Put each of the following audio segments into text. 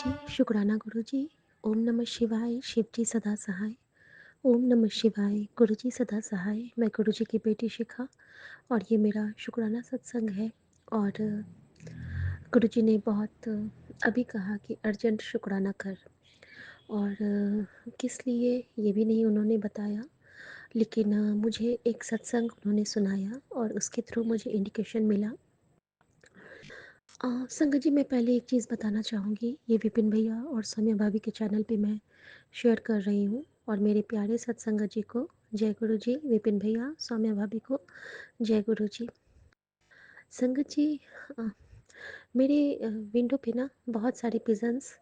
जी, शुक्राना गुरुजी। ओम नमः शिवाय, शिव जी सदा सहाय। ओम नमः शिवाय, गुरुजी सदा सहाय। मैं गुरुजी की बेटी शिखा और ये मेरा शुक्राना सत्संग है। और गुरुजी ने बहुत अभी कहा कि अर्जेंट शुक्राना कर। और किस लिए ये भी नहीं उन्होंने बताया, लेकिन मुझे एक सत्संग उन्होंने सुनाया और उसके थ्रू मुझे इंडिकेशन मिला। संगत जी, मैं पहले एक चीज़ बताना चाहूँगी। ये विपिन भैया और सौम्या भाभी के चैनल पे मैं शेयर कर रही हूँ। और मेरे प्यारे सत्संगत जी को जय गुरु जी, विपिन भैया, सौम्या भाभी को जय गुरु जी। संगत जी, अ, मेरे विंडो पे ना बहुत सारे पिजन्स,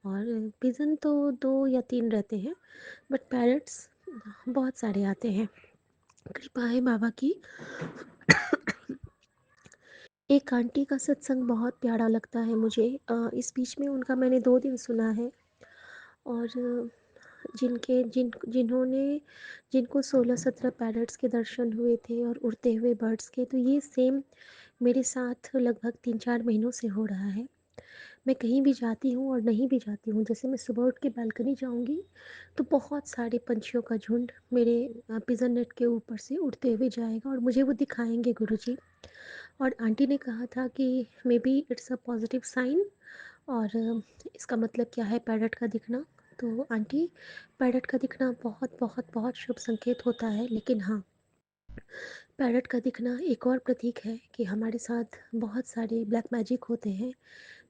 और पिजन तो 2 या 3 रहते हैं, बट पैरट्स बहुत सारे आते हैं। कृपा है बाबा की। एक आंटी का सत्संग बहुत प्यारा लगता है मुझे। इस बीच में उनका मैंने 2 दिन सुना है। और जिन्होंने जिनको 16-17 पैरट्स के दर्शन हुए थे और उड़ते हुए बर्ड्स के, तो ये सेम मेरे साथ लगभग 3-4 महीनों से हो रहा है। मैं कहीं भी जाती हूँ और नहीं भी जाती हूँ, जैसे मैं सुबह उठ के बालकनी जाऊँगी तो बहुत सारे पंछियों का झुंड मेरे पिजन नेट के ऊपर से उड़ते हुए जाएगा और मुझे वो दिखाएंगे गुरुजी। और आंटी ने कहा था कि maybe it's a positive sign. और इसका मतलब क्या है पैरट का दिखना? तो आंटी, पैरट का दिखना बहुत बहुत बहुत शुभ संकेत होता है। लेकिन हाँ, पैरट का दिखना एक और प्रतीक है कि हमारे साथ बहुत सारे ब्लैक मैजिक होते हैं,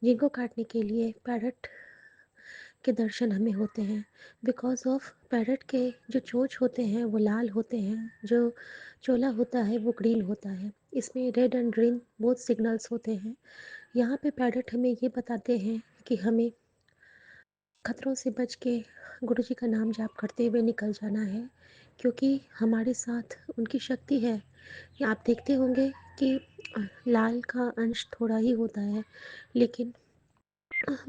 जिनको काटने के लिए पैरट के दर्शन हमें होते हैं। बिकॉज ऑफ पैरट के जो चोंच होते हैं वो लाल होते हैं, जो चोला होता है वो ग्रीन होता है। इसमें red and green both signals होते हैं। यहाँ पे पैरट हमें ये बताते हैं कि हमें खतरों से बच के गुरुजी का नाम जाप करते हुए निकल जाना है, क्योंकि हमारे साथ उनकी शक्ति है। या आप देखते होंगे कि लाल का अंश थोड़ा ही होता है, लेकिन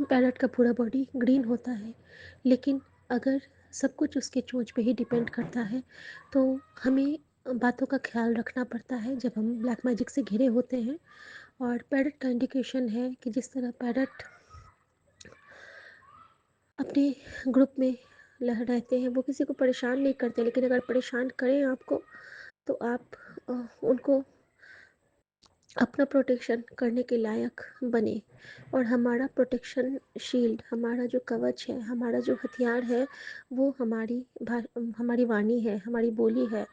पैरट का पूरा बॉडी ग्रीन होता है। लेकिन अगर सब कुछ उसके चोंच पे ही डिपेंड करता है, तो हमें बातों का ख्याल रखना पड़ता है जब हम ब्लैक मैजिक से घिरे होते हैं। और पैरट का इंडिकेशन है कि जिस तरह पैरट अपने ग्रुप में रहते हैं, वो किसी को परेशान नहीं करते, लेकिन अगर परेशान करें आपको तो आप उनको अपना प्रोटेक्शन करने के लायक बने। और हमारा प्रोटेक्शन शील्ड, हमारा जो कवच है, हमारा जो हथियार है, वो हमारी वाणी है, हमारी बोली है।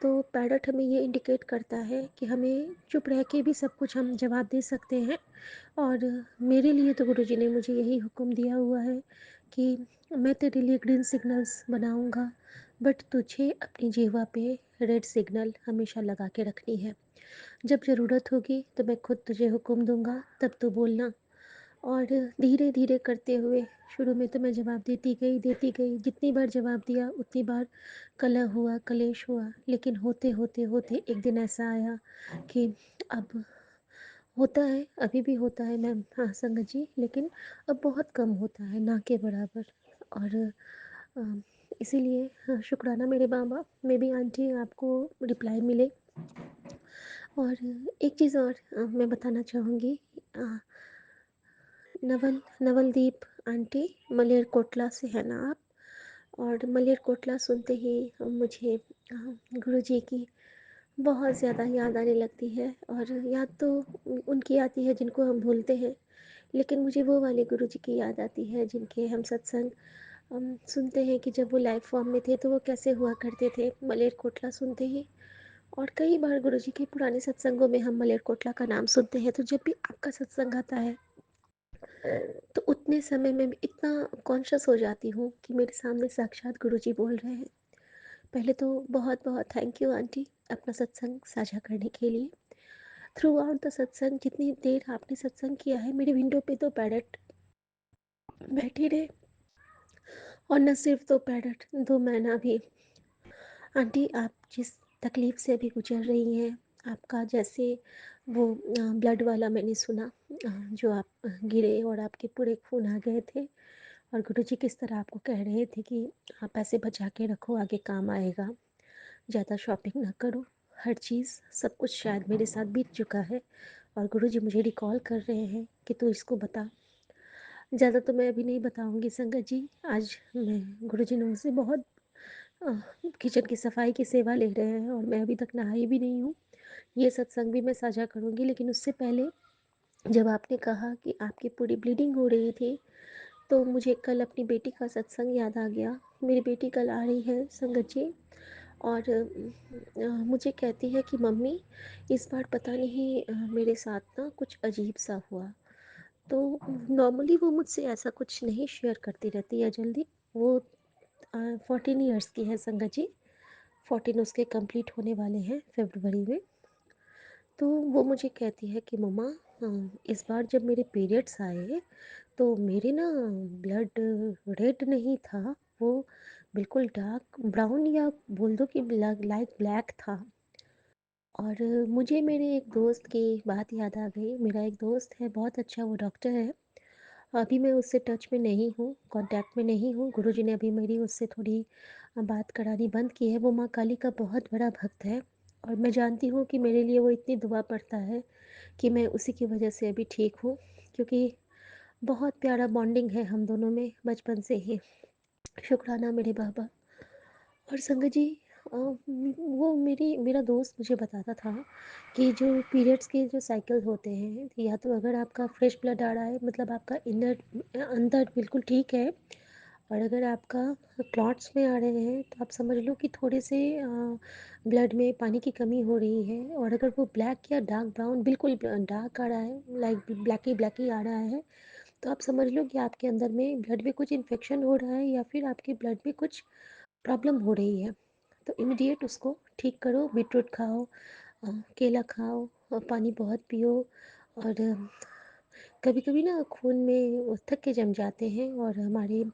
तो पैरट हमें ये इंडिकेट करता है कि हमें चुप रह के भी सब कुछ हम जवाब दे सकते हैं। और मेरे लिए तो गुरुजी ने मुझे यही हुक्म दिया हुआ है कि मैं तेरे लिए ग्रीन सिग्नल्स बनाऊंगा, बट तुझे अपनी जीवा पे रेड सिग्नल हमेशा लगा के रखनी है। जब ज़रूरत होगी तो मैं खुद तुझे हुक्म दूंगा, तब तू बोलना। और धीरे धीरे करते हुए, शुरू में तो मैं जवाब देती गई, जितनी बार जवाब दिया उतनी बार कलह हुआ, कलेश हुआ। लेकिन होते होते होते एक दिन ऐसा आया कि अब होता है, अभी भी होता है मैम, हाँ संगत जी, लेकिन अब बहुत कम होता है, ना के बराबर। और अ, इसीलिए हाँ, शुक्राना मेरे बाबा, मे बी आंटी आपको रिप्लाई मिले। और एक चीज़ और मैं बताना चाहूँगी। अ, नवलदीप आंटी, मलेरकोटला से है ना आप? और मलेरकोटला सुनते ही मुझे गुरुजी की बहुत ज़्यादा याद आने लगती है। और याद तो उनकी आती है जिनको हम भूलते हैं, लेकिन मुझे वो वाले गुरुजी की याद आती है जिनके हम सत्संग सुनते हैं कि जब वो लाइव फॉर्म में थे तो वो कैसे हुआ करते थे, मलेरकोटला सुनते ही। और कई बार गुरुजी के पुराने सत्संगों में हम मलेरकोटला का नाम सुनते हैं, तो जब भी आपका सत्संग आता है तो उतने समय में भी इतना कॉन्शियस हो जाती हूँ कि मेरे सामने साक्षात गुरुजी बोल रहे हैं। पहले तो बहुत बहुत थैंक यू आंटी, अपना सत्संग साझा करने के लिए। थ्रू आउट द सत्संग, जितनी देर आपने सत्संग किया है, मेरे विंडो पे तो पैरट बैठे रहे। और न सिर्फ दो पैरट, 2 मैना भी। आंटी, आप जिस तकलीफ़ से अभी गुजर रही हैं, आपका जैसे वो ब्लड वाला मैंने सुना, जो आप गिरे और आपके पूरे खून आ गए थे। और गुरुजी किस तरह आपको कह रहे थे कि आप पैसे बचा के रखो, आगे काम आएगा, ज़्यादा शॉपिंग ना करो। हर चीज़, सब कुछ शायद मेरे साथ बीत चुका है और गुरुजी मुझे रिकॉल कर रहे हैं कि तू इसको बता। ज़्यादा तो मैं अभी नहीं बताऊँगी संगत जी। आज मैं गुरुजी ने मुझसे बहुत अ, किचन की सफाई की सेवा ले रहे हैं और मैं अभी तक नहाई भी नहीं हूँ। ये सत्संग भी मैं साझा करूँगी, लेकिन उससे पहले जब आपने कहा कि आपकी पूरी ब्लीडिंग हो रही थी, तो मुझे कल अपनी बेटी का सत्संग याद आ गया। मेरी बेटी कल आ रही है संगत जी, और मुझे कहती है कि मम्मी, इस बार पता नहीं मेरे साथ ना कुछ अजीब-सा हुआ। तो नॉर्मली वो मुझसे ऐसा कुछ नहीं शेयर करती रहती है जल्दी। वो 14 इयर्स की है संगत जी। 14 उसके कंप्लीट होने वाले हैं फ़रवरी में। तो वो मुझे कहती है कि मम्मा, इस बार जब मेरे पीरियड्स आए तो मेरे ना ब्लड रेड नहीं था, वो बिल्कुल डार्क ब्राउन या बोल दो कि लाइक ब्लैक था। और मुझे मेरे एक दोस्त की बात याद आ गई। मेरा एक दोस्त है, बहुत अच्छा, वो डॉक्टर है। अभी मैं उससे टच में नहीं हूँ, कॉन्टैक्ट में नहीं हूँ। गुरुजी ने अभी मेरी उससे थोड़ी बात करानी बंद की है। वो माँ काली का बहुत बड़ा भक्त है और मैं जानती हूँ कि मेरे लिए वो इतनी दुआ पड़ता है कि मैं उसी की वजह से अभी ठीक हूँ, क्योंकि बहुत प्यारा बॉन्डिंग है हम दोनों में बचपन से ही। शुक्राना मेरे बाबा। और संगत जी, वो मेरा दोस्त मुझे बताता था कि जो पीरियड्स के जो साइकिल होते हैं, या तो अगर आपका फ्रेश ब्लड आ रहा है, मतलब आपका इनर अंदर बिल्कुल ठीक है, और अगर आपका क्लॉट्स में आ रहे हैं तो आप समझ लो कि थोड़े से ब्लड में पानी की कमी हो रही है। और अगर वो ब्लैक या डार्क ब्राउन, बिल्कुल डार्क आ रहा है, लाइक ब्लैकी ब्लैकी आ रहा है, तो आप समझ लो कि आपके अंदर में ब्लड में कुछ इन्फेक्शन हो रहा है या फिर आपके ब्लड में कुछ प्रॉब्लम हो रही है। तो इमीडिएट उसको ठीक करो। बीटरूट खाओ, केला खाओ, पानी बहुत पियो। और कभी-कभी ना खून में वो थक्के जम जाते हैं और हमारे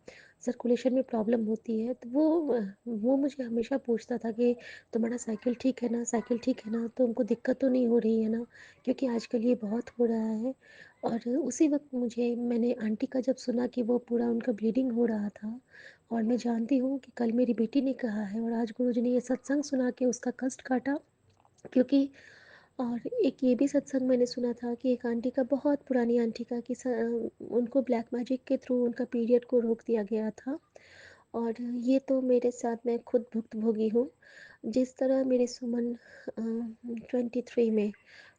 सर्कुलेशन में प्रॉब्लम होती है। तो वो मुझे हमेशा पूछता था कि तुम्हारा साइकिल ठीक है ना? साइकिल ठीक है ना? तुमको दिक्कत तो नहीं हो रही है ना? क्योंकि आजकल ये बहुत हो रहा है। और उसी वक़्त मैंने आंटी का जब सुना कि वो पूरा उनका ब्लीडिंग हो रहा था, और मैं जानती हूँ कि कल मेरी बेटी ने कहा है और आज गुरुजी ने ये सत्संग सुना के उसका कष्ट काटा। क्योंकि और एक ये भी सत्संग मैंने सुना था कि एक आंटी का, बहुत पुरानी आंटी का, कि उनको ब्लैक मैजिक के थ्रू उनका पीरियड को रोक दिया गया था। और ये तो मेरे साथ मैं खुद भुक्तभोगी हूँ। जिस तरह मेरे सुमन 23 में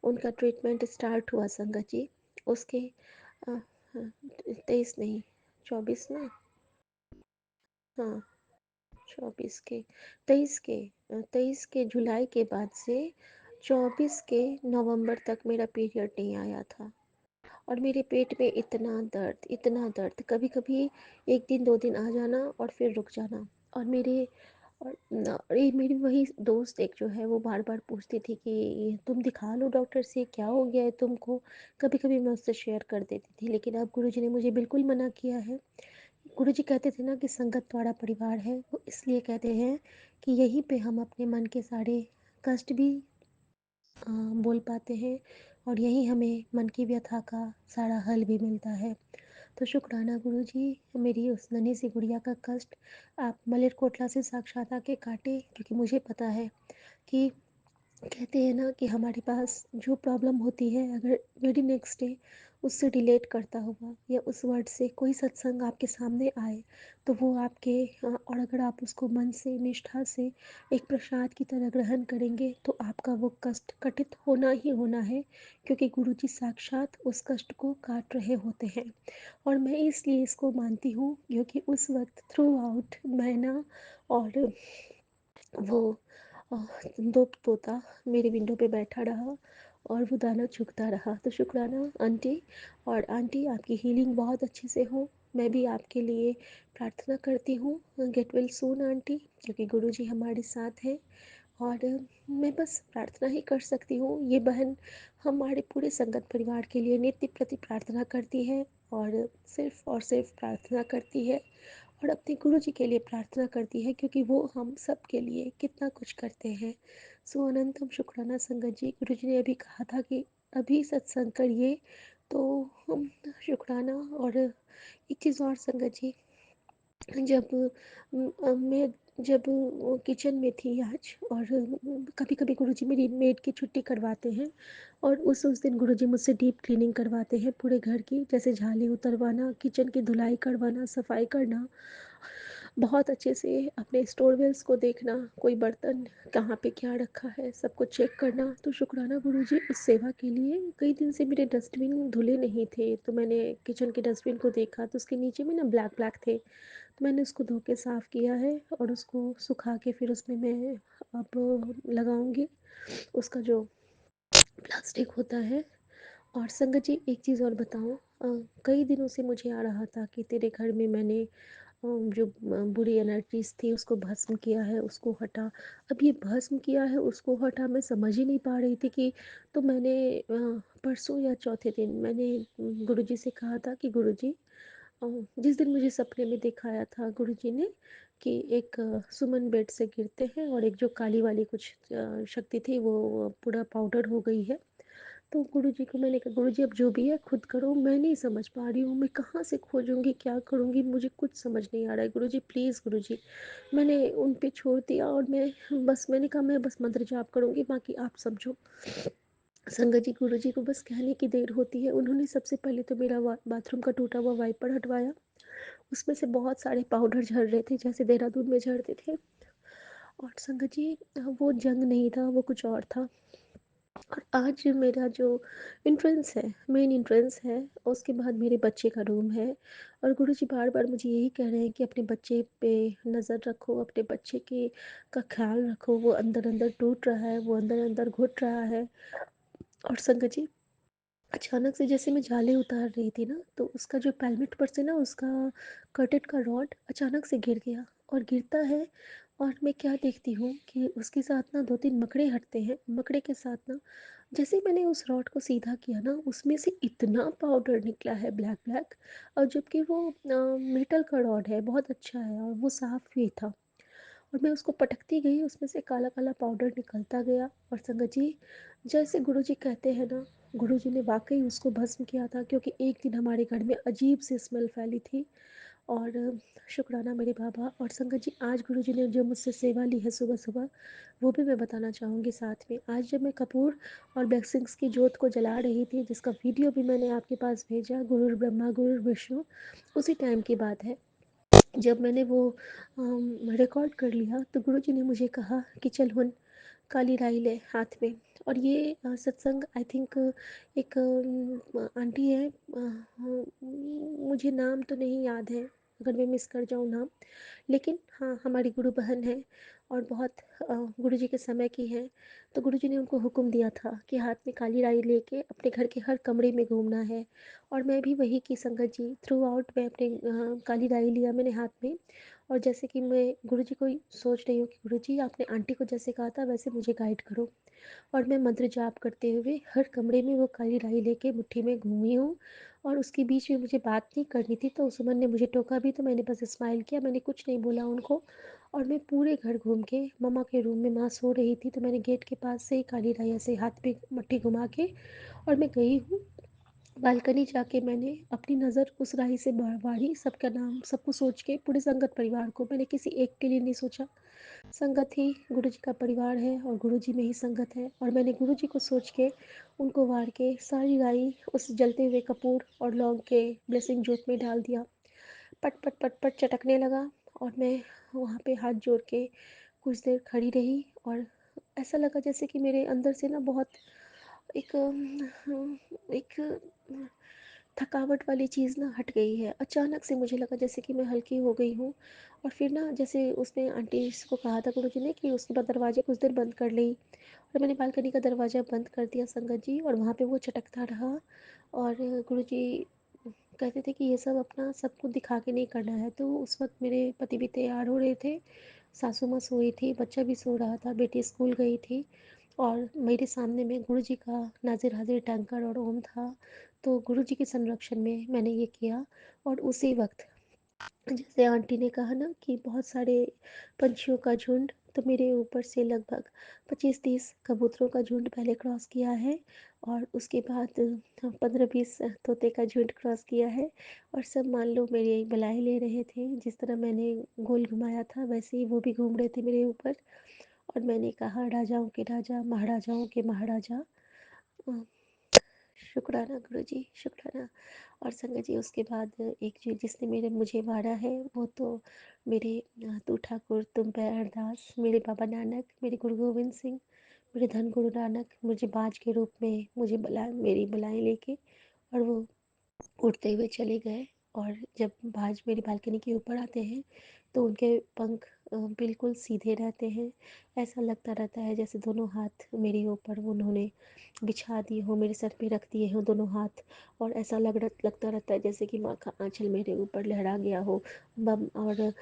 उनका ट्रीटमेंट स्टार्ट हुआ संगत जी, उसके 23 नहीं, 24 ना, हाँ, 24 के 23 के 23 के जुलाई के बाद से 24 के नवंबर तक मेरा पीरियड नहीं आया था। और मेरे पेट में इतना दर्द, कभी-कभी 1 दिन 2 दिन आ जाना और फिर रुक जाना। और मेरे और न ये मेरी वही दोस्त एक जो है, वो बार-बार पूछती थी कि तुम दिखा लो डॉक्टर से, क्या हो गया है तुमको? कभी-कभी मैं उससे शेयर कर देती थी, लेकिन अब गुरुजी ने मुझे बिल्कुल मना किया है। गुरुजी कहते थे ना कि संगत द्वारा परिवार है, वो इसलिए कहते हैं कि यहीं पे हम अपने मन के सारे कष्ट भी बोल पाते हैं, और यहीं हमें मन की व्यथा का सारा हल भी मिलता है। तो शुक्राना गुरुजी, मेरी उस नन्ही सी गुड़िया का कष्ट आप मलेरकोटला से साक्षात आके काटे, क्योंकि मुझे पता है कि कहते हैं ना कि हमारे पास जो प्रॉब्लम होती है, अगर वेरी नेक्स्ट डे उससे रिलेट करता हुआ या उस वर्ड से कोई सत्संग आपके सामने आए, तो वो आपके और अगर आप उसको मन से, निष्ठा से एक प्रसाद की तरह ग्रहण करेंगे, तो आपका वो कष्ट कटित होना ही होना है, क्योंकि गुरुजी साक्षात उस कष्ट को काट रहे होते हैं। और मैं इसलिए इसको मानती हूँ क्योंकि उस वक्त थ्रू आउट मैं ना, और वो अ, दो तोता मेरी विंडो पे बैठा रहा और वो दाना चुगता रहा। तो शुक्राना आंटी। और आंटी, आपकी हीलिंग बहुत अच्छे से हो। मैं भी आपके लिए प्रार्थना करती हूँ। गेट वेल सून आंटी, क्योंकि गुरुजी हमारे साथ हैं। और मैं बस प्रार्थना ही कर सकती हूँ। ये बहन हमारे पूरे संगत परिवार के लिए नित्य प्रति प्रार्थना करती है, और सिर्फ प्रार्थना करती है, और अपने गुरुजी के लिए प्रार्थना करती है, क्योंकि वो हम सब के लिए कितना कुछ करते हैं। सो अनंतम शुक्राना संगत जी। गुरुजी ने अभी कहा था कि अभी सत्संग करिए, तो हम शुक्राना। और एक चीज़ और संगत जी, जब मैं जब वो किचन में थी आज, और कभी-कभी गुरुजी मेरी मेड की छुट्टी करवाते हैं, और उस दिन गुरुजी मुझसे डीप क्लीनिंग करवाते हैं पूरे घर की, जैसे झाड़ू उतरवाना, किचन की धुलाई करवाना, सफाई करना, बहुत अच्छे से अपने स्टोरवेल्स को देखना, कोई बर्तन कहाँ पे क्या रखा है, सब कुछ चेक करना। तो शुक्राना गुरुजी उस सेवा के लिए। कई दिन से मेरे डस्टबिन धुले नहीं थे, तो मैंने किचन के डस्टबिन को देखा तो उसके नीचे में ना ब्लैक ब्लैक थे। तो मैंने उसको धो के साफ़ किया है, और उसको सुखा के फिर उसमें मैं अब लगाऊँगी उसका जो प्लास्टिक होता है। और संगत जी, एक चीज़ और बताऊँ, कई दिनों से मुझे आ रहा था कि तेरे घर में मैंने जो बुरी एनर्जीज़ थी उसको भस्म किया है, उसको हटा। अब ये भस्म किया है, उसको हटा, मैं समझ ही नहीं पा रही थी कि तो मैंने परसों या चौथे दिन मैंने गुरुजी से कहा था कि गुरुजी, जिस दिन मुझे सपने में दिखाया था गुरुजी ने कि एक सुमन बेड से गिरते हैं और एक जो काली वाली कुछ शक्ति थी वो पूरा पाउडर हो गई है। तो गुरुजी को मैंने कहा, गुरुजी अब जो भी है खुद करो, मैं नहीं समझ पा रही हूँ, मैं कहाँ से खोजूँगी, क्या करूँगी, मुझे कुछ समझ नहीं आ रहा है गुरुजी, प्लीज़ गुरुजी। मैंने उन पे छोड़ दिया, और मैंने कहा मैं बस मंत्र जाप करूँगी, बाकी आप समझो। संगत जी, गुरुजी को बस कहने की देर होती है। उन्होंने सबसे पहले तो मेरा बाथरूम का टूटा हुआ वाइपर हटवाया, उसमें से बहुत सारे पाउडर झड़ रहे थे जैसे देहरादून में झड़ते थे। और संगत जी, वो जंग नहीं था, वो कुछ और था। और आज मेरा जो एंट्रेंस है, मेन एंट्रेंस है, उसके बाद मेरे बच्चे का रूम है, और गुरुजी बार बार मुझे यही कह रहे हैं कि अपने बच्चे पे नज़र रखो, अपने बच्चे के का ख्याल रखो, वो अंदर अंदर टूट रहा है, वो अंदर अंदर घुट रहा है। और संगत जी, अचानक से जैसे मैं जाले उतार रही थी ना, तो उसका जो पेलमेट पर से ना उसका कर्टेन का रॉड अचानक से गिर गया, और गिरता है, और मैं क्या देखती हूँ कि उसके साथ ना दो तीन मकड़े हटते हैं, मकड़े के साथ ना जैसे ही मैंने उस रॉड को सीधा किया ना, उसमें से इतना पाउडर निकला है ब्लैक ब्लैक, और जबकि वो मेटल का रॉड है, बहुत अच्छा है, और वो साफ़ भी था। और मैं उसको पटकती गई, उसमें से काला काला पाउडर निकलता गया। और संगत जी, जैसे गुरुजी कहते हैं ना, गुरुजी ने वाकई उसको भस्म किया था, क्योंकि एक दिन हमारे घर में अजीब सी स्मेल फैली थी। और शुक्राना मेरे बाबा। और संगत जी, आज गुरुजी ने जो मुझसे सेवा ली है सुबह सुबह, वो भी मैं बताना चाहूँगी साथ में। आज जब मैं कपूर और ब्लेसिंग्स की जोत को जला रही थी, जिसका वीडियो भी मैंने आपके पास भेजा, गुरुर ब्रह्मा गुरुर विष्णु, उसी टाइम की बात है। जब मैंने वो रिकॉर्ड कर लिया, तो गुरुजी ने मुझे कहा कि चल हुन, काली राई ले हाथ में। और ये सत्संग आई थिंक एक आंटी है, मुझे नाम तो नहीं याद है, अगर मैं मिस कर जाऊँ नाम, लेकिन हाँ, हमारी गुरु बहन है, और बहुत गुरुजी के समय की हैं। तो गुरुजी ने उनको हुक्म दिया था कि हाथ में काली राई लेके अपने घर के हर कमरे में घूमना है। और मैं भी वही की संगत जी, थ्रू आउट मैं अपने काली राई लिया मैंने हाथ में। और जैसे कि मैं गुरुजी को सोच रही हूँ कि गुरुजी, आपने आंटी को जैसे कहा था वैसे मुझे गाइड करो। और मैं मंत्र जाप करते हुए हर कमरे में वो काली राई लेके मुट्ठी में घूमी हूँ। और उसके बीच में मुझे बात नहीं करनी थी, तो सुमन ने मुझे टोका भी, तो मैंने बस स्माइल किया, मैंने कुछ नहीं बोला उनको। और मैं पूरे घर घूम के मम्मा के रूम में, माँ सो रही थी, तो मैंने गेट के पास से ही काली राई ऐसे हाथ पे मट्टी घुमा के और मैं गई हूँ बालकनी जाके। मैंने अपनी नज़र उस राही से बाड़ी, सबका नाम सबको सोच के, पूरे संगत परिवार को, मैंने किसी एक के लिए नहीं सोचा। संगत ही गुरुजी का परिवार है, और गुरुजी में ही संगत है। और मैंने गुरुजी को सोच के उनको वार के सारी राई उस जलते हुए कपूर और लौंग के ब्लेसिंग जोत में डाल दिया। पट पट पट पट चटकने लगा, और मैं वहाँ पे हाथ जोड़ के कुछ देर खड़ी रही। और ऐसा लगा जैसे कि मेरे अंदर से ना बहुत एक एक थकावट वाली चीज़ ना हट गई है। अचानक से मुझे लगा जैसे कि मैं हल्की हो गई हूँ। और फिर ना, जैसे उसने आंटी को कहा था गुरुजी ने कि उसके बाद दरवाजे कुछ देर बंद कर ली, और मैंने बालकनी का दरवाज़ा बंद कर दिया संगत जी, और वहाँ पे वो चटकता रहा। और गुरुजी कहते थे कि ये सब अपना सबको दिखा के नहीं करना है। तो उस वक्त मेरे पति भी तैयार हो रहे थे, सासू माँ सोई थी, बच्चा भी सो रहा था, बेटी स्कूल गई थी, और मेरे सामने में गुरुजी का नाजिर हाजिर टैंकर और ओम था। तो गुरुजी के संरक्षण में मैंने ये किया। और उसी वक्त, जैसे आंटी ने कहा ना कि बहुत सारे पंछियों का झुंड तो मेरे ऊपर से लगभग 25-30 कबूतरों का झुंड पहले क्रॉस किया है और उसके बाद 15-20 तोते का झुंड क्रॉस किया है और सब मान लो मेरी बलाई ले रहे थे। जिस तरह मैंने गोल घुमाया था वैसे ही वो भी घूम रहे थे मेरे ऊपर और मैंने कहा राजाओं के राजा, महाराजाओं के महाराजा। अ, शुक्राना गुरुजी, शुक्राना। और संगत जी उसके बाद एक जो जिसने मुझे वारा है वो तो मेरे तू ठाकुर तुम पे अरदास, मेरे बाबा नानक, मेरे गुरु गोविंद सिंह, मेरे धन गुरु नानक मुझे बाज के रूप में मुझे मेरी बलाएं लेके और वो उड़ते हुए चले गए। और जब बाज मेरी बालकनी के ऊपर आते हैं तो उनके पंख बिल्कुल सीधे रहते हैं। ऐसा लगता रहता है जैसे दोनों हाथ मेरे ऊपर उन्होंने बिछा दिए हो, मेरे सर पे रख दिए हों दोनों हाथ। और ऐसा लगता रहता है जैसे कि माँ का आंचल मेरे ऊपर लहरा गया हो। बम और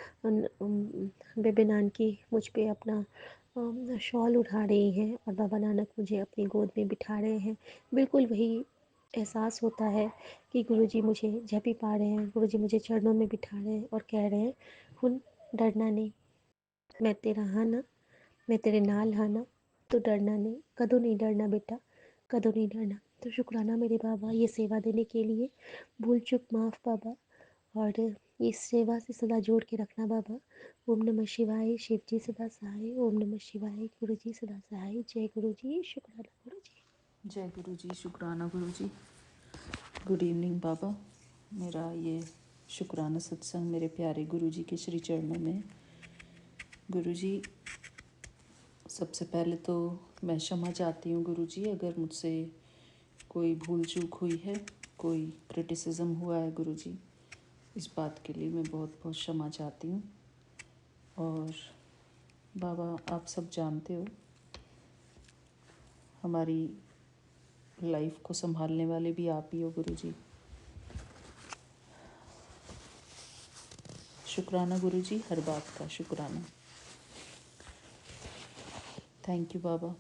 बेबे नानकी मुझ पे अपना शॉल उठा रही हैं और बाबा नानक मुझे अपनी गोद में बिठा रहे हैं। बिल्कुल वही एहसास होता है कि गुरुजी मुझे झपी पा रहे हैं, गुरुजी मुझे चरणों में बिठा रहे हैं और कह रहे हैं, "हुन डरना नहीं, मैं तेरा हाँ ना, मैं तेरे नाल हाँ ना, तू डरना नहीं, कदों नहीं डरना बेटा, कदों नहीं डरना।" तो शुक्राना मेरे बाबा ये सेवा देने के लिए। भूल चूक माफ़ बाबा और इस सेवा से सदा जोड़ के रखना बाबा। ओम नमः शिवाय, शिव जी सदा सहाय। ओम नमः शिवाय, गुरु जी सदा सहाय। जय गुरु जी, शुक्राना गुरु जी। जय गुरु जी, शुक्राना गुरु जी। गुड इवनिंग बाबा। मेरा ये शुक्राना सत्संग मेरे प्यारे गुरु जी के श्री चरणों में। गुरु जी, सबसे पहले तो मैं क्षमा चाहती हूँ गुरु जी, अगर मुझसे कोई भूल चूक हुई है, कोई क्रिटिसिज्म हुआ है गुरु जी, इस बात के लिए मैं बहुत बहुत क्षमा चाहती हूँ। और बाबा आप सब जानते हो, हमारी लाइफ को संभालने वाले भी आप ही हो गुरु जी। शुक्राना गुरु जी, हर बात का शुक्राना। थैंक यू बाबा।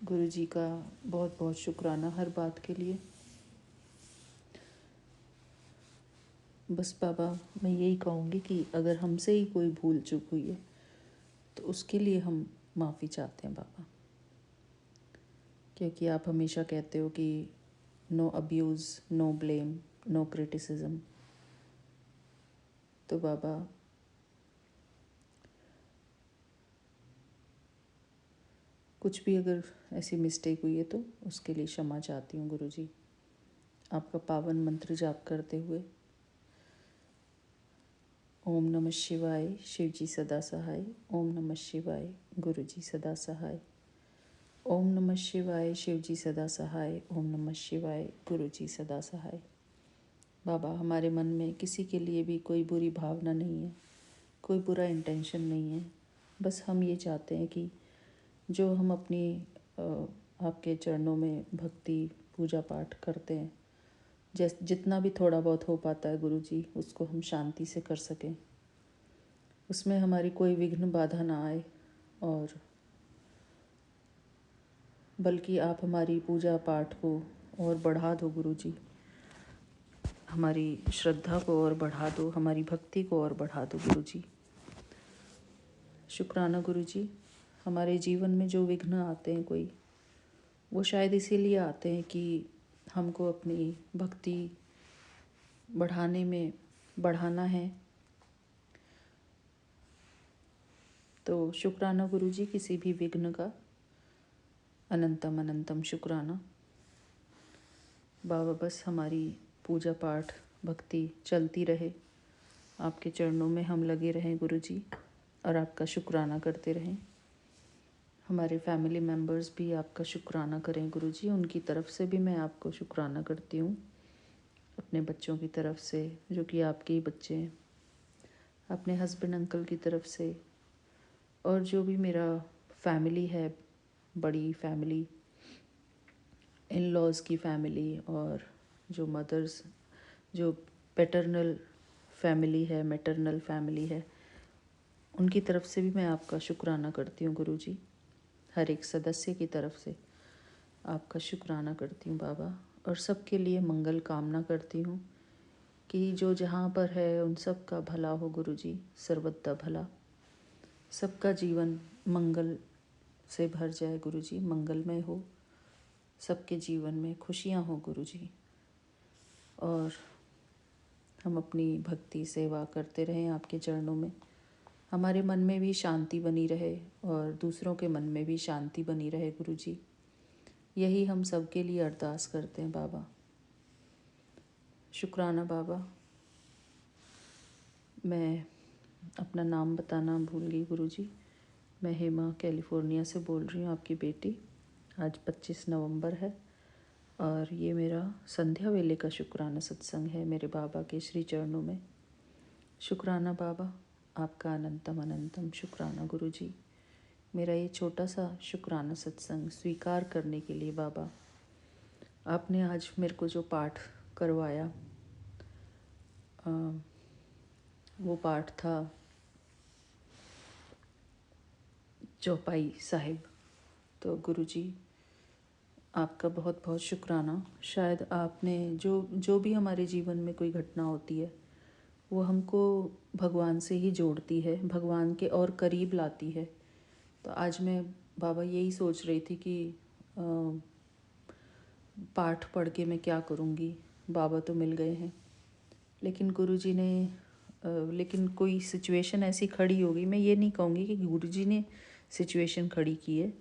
गुरु जी का बहुत बहुत शुक्राना हर बात के लिए। बस बाबा मैं यही कहूँगी कि अगर हमसे ही कोई भूल चूक हुई है तो उसके लिए हम माफ़ी चाहते हैं बाबा, क्योंकि आप हमेशा कहते हो कि no abuse, no blame, no criticism. तो बाबा कुछ भी अगर ऐसी मिस्टेक हुई है तो उसके लिए क्षमा चाहती हूँ गुरु जी। आपका पावन मंत्र जाप करते हुए, ओम नमः शिवाय, शिव जी सदा सहाय। ओम नमः शिवाय, गुरु जी सदा सहाय। ओम नमः शिवाय, शिव जी सदा सहाय। ओम नमः शिवाय, गुरु जी सदा सहाय। बाबा हमारे मन में किसी के लिए भी कोई बुरी भावना नहीं है, कोई बुरा इंटेंशन नहीं है। बस हम ये चाहते हैं कि जो हम अपनी आपके चरणों में भक्ति पूजा पाठ करते हैं, जितना भी थोड़ा बहुत हो पाता है गुरु जी, उसको हम शांति से कर सकें, उसमें हमारी कोई विघ्न बाधा ना आए। और बल्कि आप हमारी पूजा पाठ को और बढ़ा दो गुरु जी, हमारी श्रद्धा को और बढ़ा दो, हमारी भक्ति को और बढ़ा दो गुरु जी। शुक्राना गुरु जी। हमारे जीवन में जो विघ्न आते हैं कोई, वो शायद इसीलिए आते हैं कि हमको अपनी भक्ति बढ़ाने में बढ़ाना है। तो शुक्राना गुरु जी, किसी भी विघ्न का अनंतम अनंतम शुक्राना। बाबा बस हमारी पूजा पाठ भक्ति चलती रहे, आपके चरणों में हम लगे रहें गुरु जी, और आपका शुक्राना करते रहें। हमारे फैमिली मेम्बर्स भी आपका शुक्राना करें गुरु जी, उनकी तरफ से भी मैं आपको शुक्राना करती हूँ, अपने बच्चों की तरफ से जो कि आपके ही बच्चे हैं, अपने हस्बैंड अंकल की तरफ से, और जो भी मेरा फैमिली है, बड़ी फैमिली, इन लॉज़ की फैमिली, और जो मदर्स, जो पैटर्नल फैमिली है, मैटरनल फैमिली है, उनकी तरफ से भी मैं आपका शुक्राना करती हूँ गुरु जी। हर एक सदस्य की तरफ से आपका शुक्राना करती हूँ बाबा, और सबके लिए मंगल कामना करती हूँ कि जो जहाँ पर है उन सब का भला हो गुरुजी, सर्वदा भला। सबका जीवन मंगल से भर जाए गुरुजी, मंगलमय हो, सबके जीवन में खुशियाँ हो गुरुजी। और हम अपनी भक्ति सेवा करते रहें आपके चरणों में। हमारे मन में भी शांति बनी रहे और दूसरों के मन में भी शांति बनी रहे गुरुजी। यही हम सबके लिए अरदास करते हैं बाबा। शुक्राना बाबा। मैं अपना नाम बताना भूल गई गुरुजी। मैं हेमा कैलिफोर्निया से बोल रही हूँ, आपकी बेटी। आज 25 नवंबर है और ये मेरा संध्या वेले का शुक्राना सत्संग है मेरे बाबा के श्री चरणों में। शुक्राना बाबा, आपका अनंतम अनंतम शुक्राना गुरुजी। मेरा ये छोटा सा शुक्राना सत्संग स्वीकार करने के लिए बाबा। आपने आज मेरे को जो पाठ करवाया वो पाठ था चौपाई साहिब। तो गुरुजी, आपका बहुत बहुत शुक्राना। शायद आपने जो भी हमारे जीवन में कोई घटना होती है वो हमको भगवान से ही जोड़ती है, भगवान के और करीब लाती है। तो आज मैं बाबा यही सोच रही थी कि पाठ पढ़ के मैं क्या करूँगी, बाबा तो मिल गए हैं। लेकिन गुरुजी ने लेकिन कोई सिचुएशन ऐसी खड़ी होगी, मैं ये नहीं कहूँगी कि गुरुजी ने सिचुएशन खड़ी की है,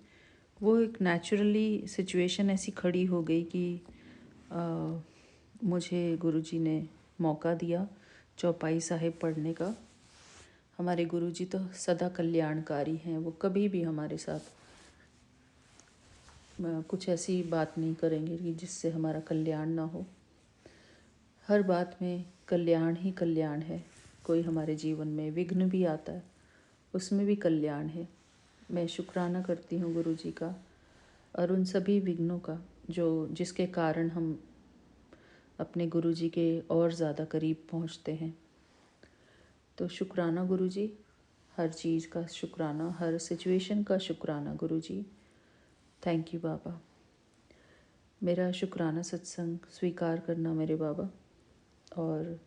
वो एक नेचुरली सिचुएशन ऐसी खड़ी हो गई कि मुझे गुरुजी ने मौका दिया चौपाई साहिब पढ़ने का। हमारे गुरुजी तो सदा कल्याणकारी हैं, वो कभी भी हमारे साथ कुछ ऐसी बात नहीं करेंगे कि जिससे हमारा कल्याण ना हो। हर बात में कल्याण ही कल्याण है। कोई हमारे जीवन में विघ्न भी आता है, उसमें भी कल्याण है। मैं शुक्राना करती हूँ गुरुजी का और उन सभी विघ्नों का जिसके कारण हम अपने गुरुजी के और ज़्यादा करीब पहुँचते हैं। तो शुक्राना गुरुजी, हर चीज़ का शुक्राना, हर सिचुएशन का शुक्राना गुरुजी। थैंक यू बाबा। मेरा शुक्राना सत्संग स्वीकार करना मेरे बाबा, और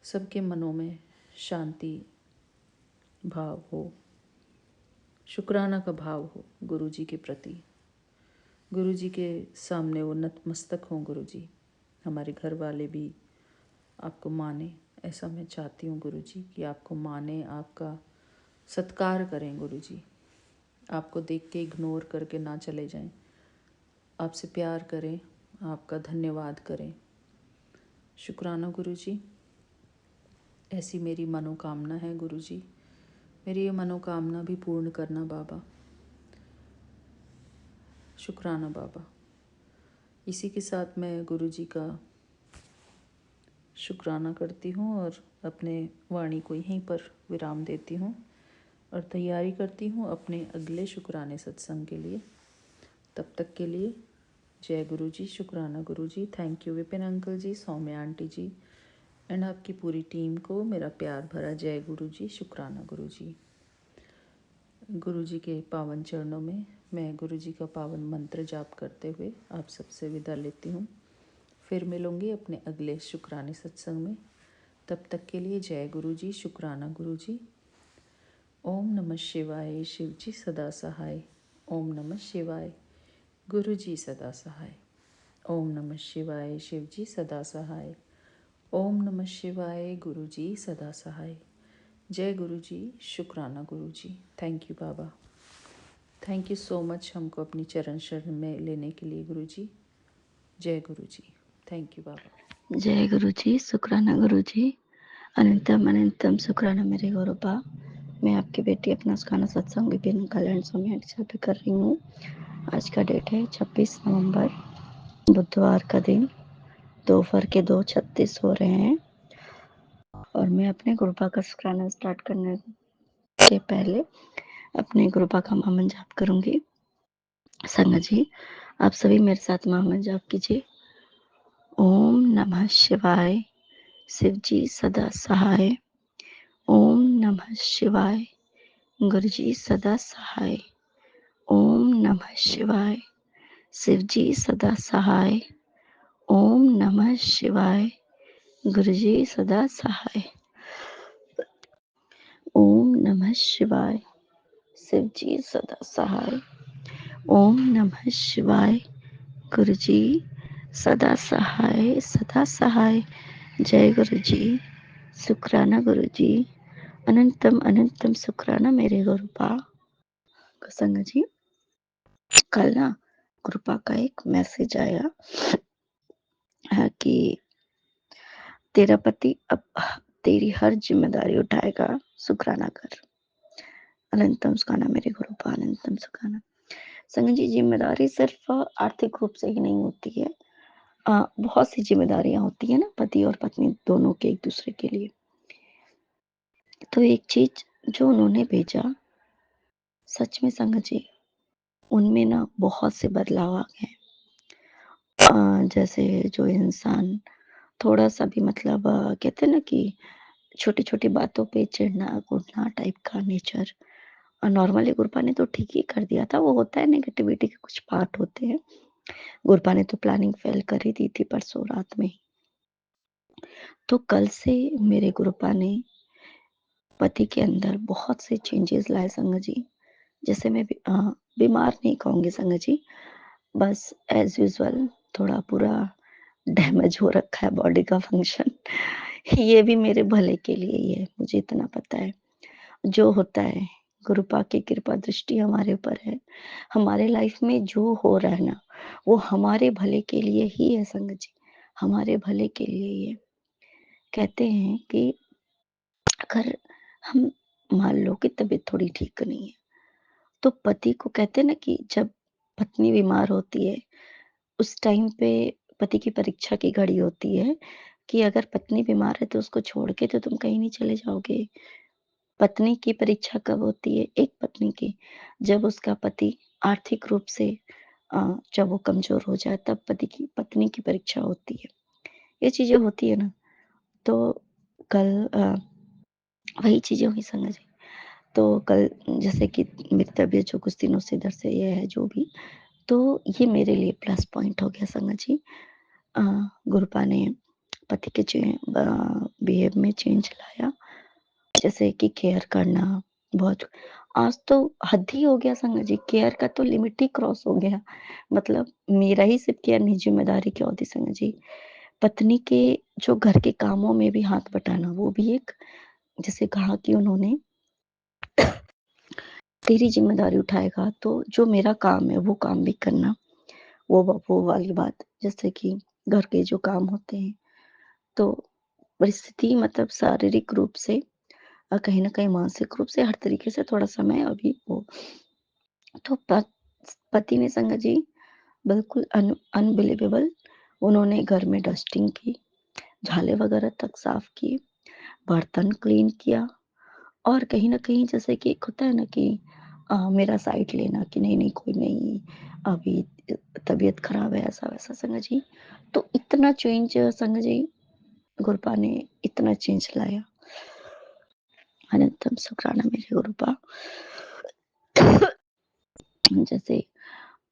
सबके मनों में शांति भाव हो, शुक्राना का भाव हो गुरुजी के प्रति। गुरुजी के सामने वो नतमस्तक हों गुरुजी। हमारे घर वाले भी आपको माने, ऐसा मैं चाहती हूँ गुरुजी कि आपको माने, आपका सत्कार करें गुरुजी। आपको देख के इग्नोर करके ना चले जाएं, आपसे प्यार करें, आपका धन्यवाद करें। शुक्राना गुरुजी। ऐसी मेरी मनोकामना है गुरुजी। मेरी ये मनोकामना भी पूर्ण करना बाबा। शुक्राना बाबा। इसी के साथ मैं गुरुजी का शुक्राना करती हूँ और अपने वाणी को यहीं पर विराम देती हूँ और तैयारी करती हूँ अपने अगले शुक्राने सत्संग के लिए। तब तक के लिए जय गुरुजी, शुक्राना गुरुजी। Thank you Vipin uncle ji, Saumya aunty ji and आपकी पूरी टीम को मेरा प्यार भरा जय गुरुजी, शुक्राना गुरुजी। गुरुजी के पावन चरणों में मैं गुरुजी का पावन मंत्र जाप करते हुए आप सबसे विदा लेती हूँ। फिर मिलूँगी अपने अगले शुक्राने सत्संग में। तब तक के लिए जय गुरुजी, शुक्राना गुरुजी। ओम नमः शिवाय, शिवजी सदा सहाय। ओम नमः शिवाय, गुरुजी सदा सहाय। ओम नमः शिवाय, शिवजी सदा सहाय। ओम नमः शिवाय, गुरुजी सदा सहाय। जय गुरुजी, शुक्राना गुरुजी। थैंक यू बाबा। थैंक यू सो मच हमको अपनी चरण शरण में लेने के लिए गुरुजी। जय गुरुजी। थैंक यू बाबा। जय गुरुजी, शुक्राना गुरुजी। अनंतम अनंतम शुक्राना मेरे गुरुबा। मैं आपकी बेटी अपना सुखाना सत्संग विभिन्न कल्याण स्वामी अक्षर पे कर रही हूँ। आज का डेट है 26 नवंबर, बुधवार का दिन, दोपहर के 2:36 हो रहे हैं। और मैं अपने गुरुबा का शुक्राना स्टार्ट करने के पहले अपने गुरुबा का महामंत्र जाप करूंगी। संगत जी, आप सभी मेरे साथ महामंत्र जाप कीजिए। ओम नमः शिवाय, शिवजी सदा सहाय। ओम नमः शिवाय, गुरुजी सदा सहाय। ओम नमः शिवाय, शिवजी सदा सहाय। ओम नमः शिवाय, गुरुजी सदा सहाय। ओम नमः शिवाय। शिवजी सदा सहाय। ओम नमः शिवाय। गुरुजी सदा सहाय, सदा सहाय। जय गुरुजी। शुक्राना गुरुजी। अनंतम अनंतम शुक्राना मेरे गुरुपा। संग जी, कल ना कृपा का एक मैसेज आया कि तेरा पति अब तेरी हर जिम्मेदारी उठाएगा, शुक्राना कर। अनंतम सुखाना मेरे गुरुपा, अनंतम सुखाना। संग जी, जिम्मेदारी सिर्फ आर्थिक रूप से ही नहीं होती है। बहुत सी जिम्मेदारियां होती है ना, पति और पत्नी दोनों के एक दूसरे के लिए। तो एक चीज जो उन्होंने भेजा, सच में संग जी, उनमें ना बहुत से बदलाव आ गए। जैसे जो इंसान थोड़ा सा भी मतलब कहते हैं ना कि छोटी छोटी बातों पे चिढ़ना कूदना टाइप का नेचर, नॉर्मली गुरपा ने तो ठीक ही कर दिया था। वो होता है, नेगेटिविटी के कुछ पार्ट होते हैं। गुरपा ने तो प्लानिंग फेल कर ही दी थी परसों रात में ही। तो कल से मेरे गुरुपा ने पति के अंदर बहुत से चेंजेस लाए संग जी। जैसे मैं बीमार नहीं कहूंगी संग जी, बस एज यूजुअल थोड़ा पूरा डैमेज हो रखा है बॉडी का फंक्शन। ये भी मेरे भले के लिए ही है, मुझे इतना पता है। जो होता है, गुरुपा की कृपा दृष्टि हमारे ऊपर है। हमारे लाइफ में जो हो रहा है ना, वो हमारे भले के लिए ही है संग जी, हमारे भले के लिए ही है। कहते हैं कि अगर हम मान लो कि तबीयत थोड़ी ठीक नहीं है, तो पति को कहते हैं ना कि जब पत्नी बीमार होती है, उस टाइम पे पति की परीक्षा की घड़ी होती है कि अगर पत्नी बीमार है तो उसको छोड़ के तो तुम कहीं नहीं चले जाओगे। पत्नी की परीक्षा कब होती है? एक पत्नी की, जब उसका पति आर्थिक रूप से जब वो कमजोर हो जाए, तब पत्नी की परीक्षा होती है। ये चीजें होती है ना। तो कल वही चीजें हुई संग जी। तो कल जैसे कि मेरी तबीयत जो कुछ दिनों से इधर से ये है जो भी, तो ये मेरे लिए प्लस पॉइंट हो गया संग जी। गुरुपा ने पति के बिहेव में चेंज लाया, जैसे कि केयर करना। बहुत आज तो हद ही हो गया संग जी, केयर का तो लिमिट ही क्रॉस हो गया। मतलब मेरा ही सिर्फ केयर नहीं, जिम्मेदारी क्या होती संग जी, पत्नी के जो घर के कामों में भी हाथ बटाना, वो भी एक, जैसे कहा कि उन्होंने तेरी जिम्मेदारी उठाएगा तो जो मेरा काम है वो काम भी करना। वो वाली बात, जैसे कि घर के जो काम होते हैं, तो परिस्थिति मतलब शारीरिक रूप से कहीं ना कहीं मानसिक रूप से हर तरीके से थोड़ा समय अभी वो। तो पति ने संग जी बिल्कुल अनबिलीवेबल, उन्होंने घर में डस्टिंग की, झाले वगैरह तक साफ किए, बर्तन क्लीन किया। और कहीं न कहीं जैसे कि एक होता है ना कि मेरा साइड लेना कि नहीं, नहीं कोई नहीं, अभी तबीयत खराब है, ऐसा-वैसा संग जी। तो इतना चेंज संग जी, गुरुपा ने इतना चेंज लाया। अनंतम शुक्राना मेरे गुरुपा। जैसे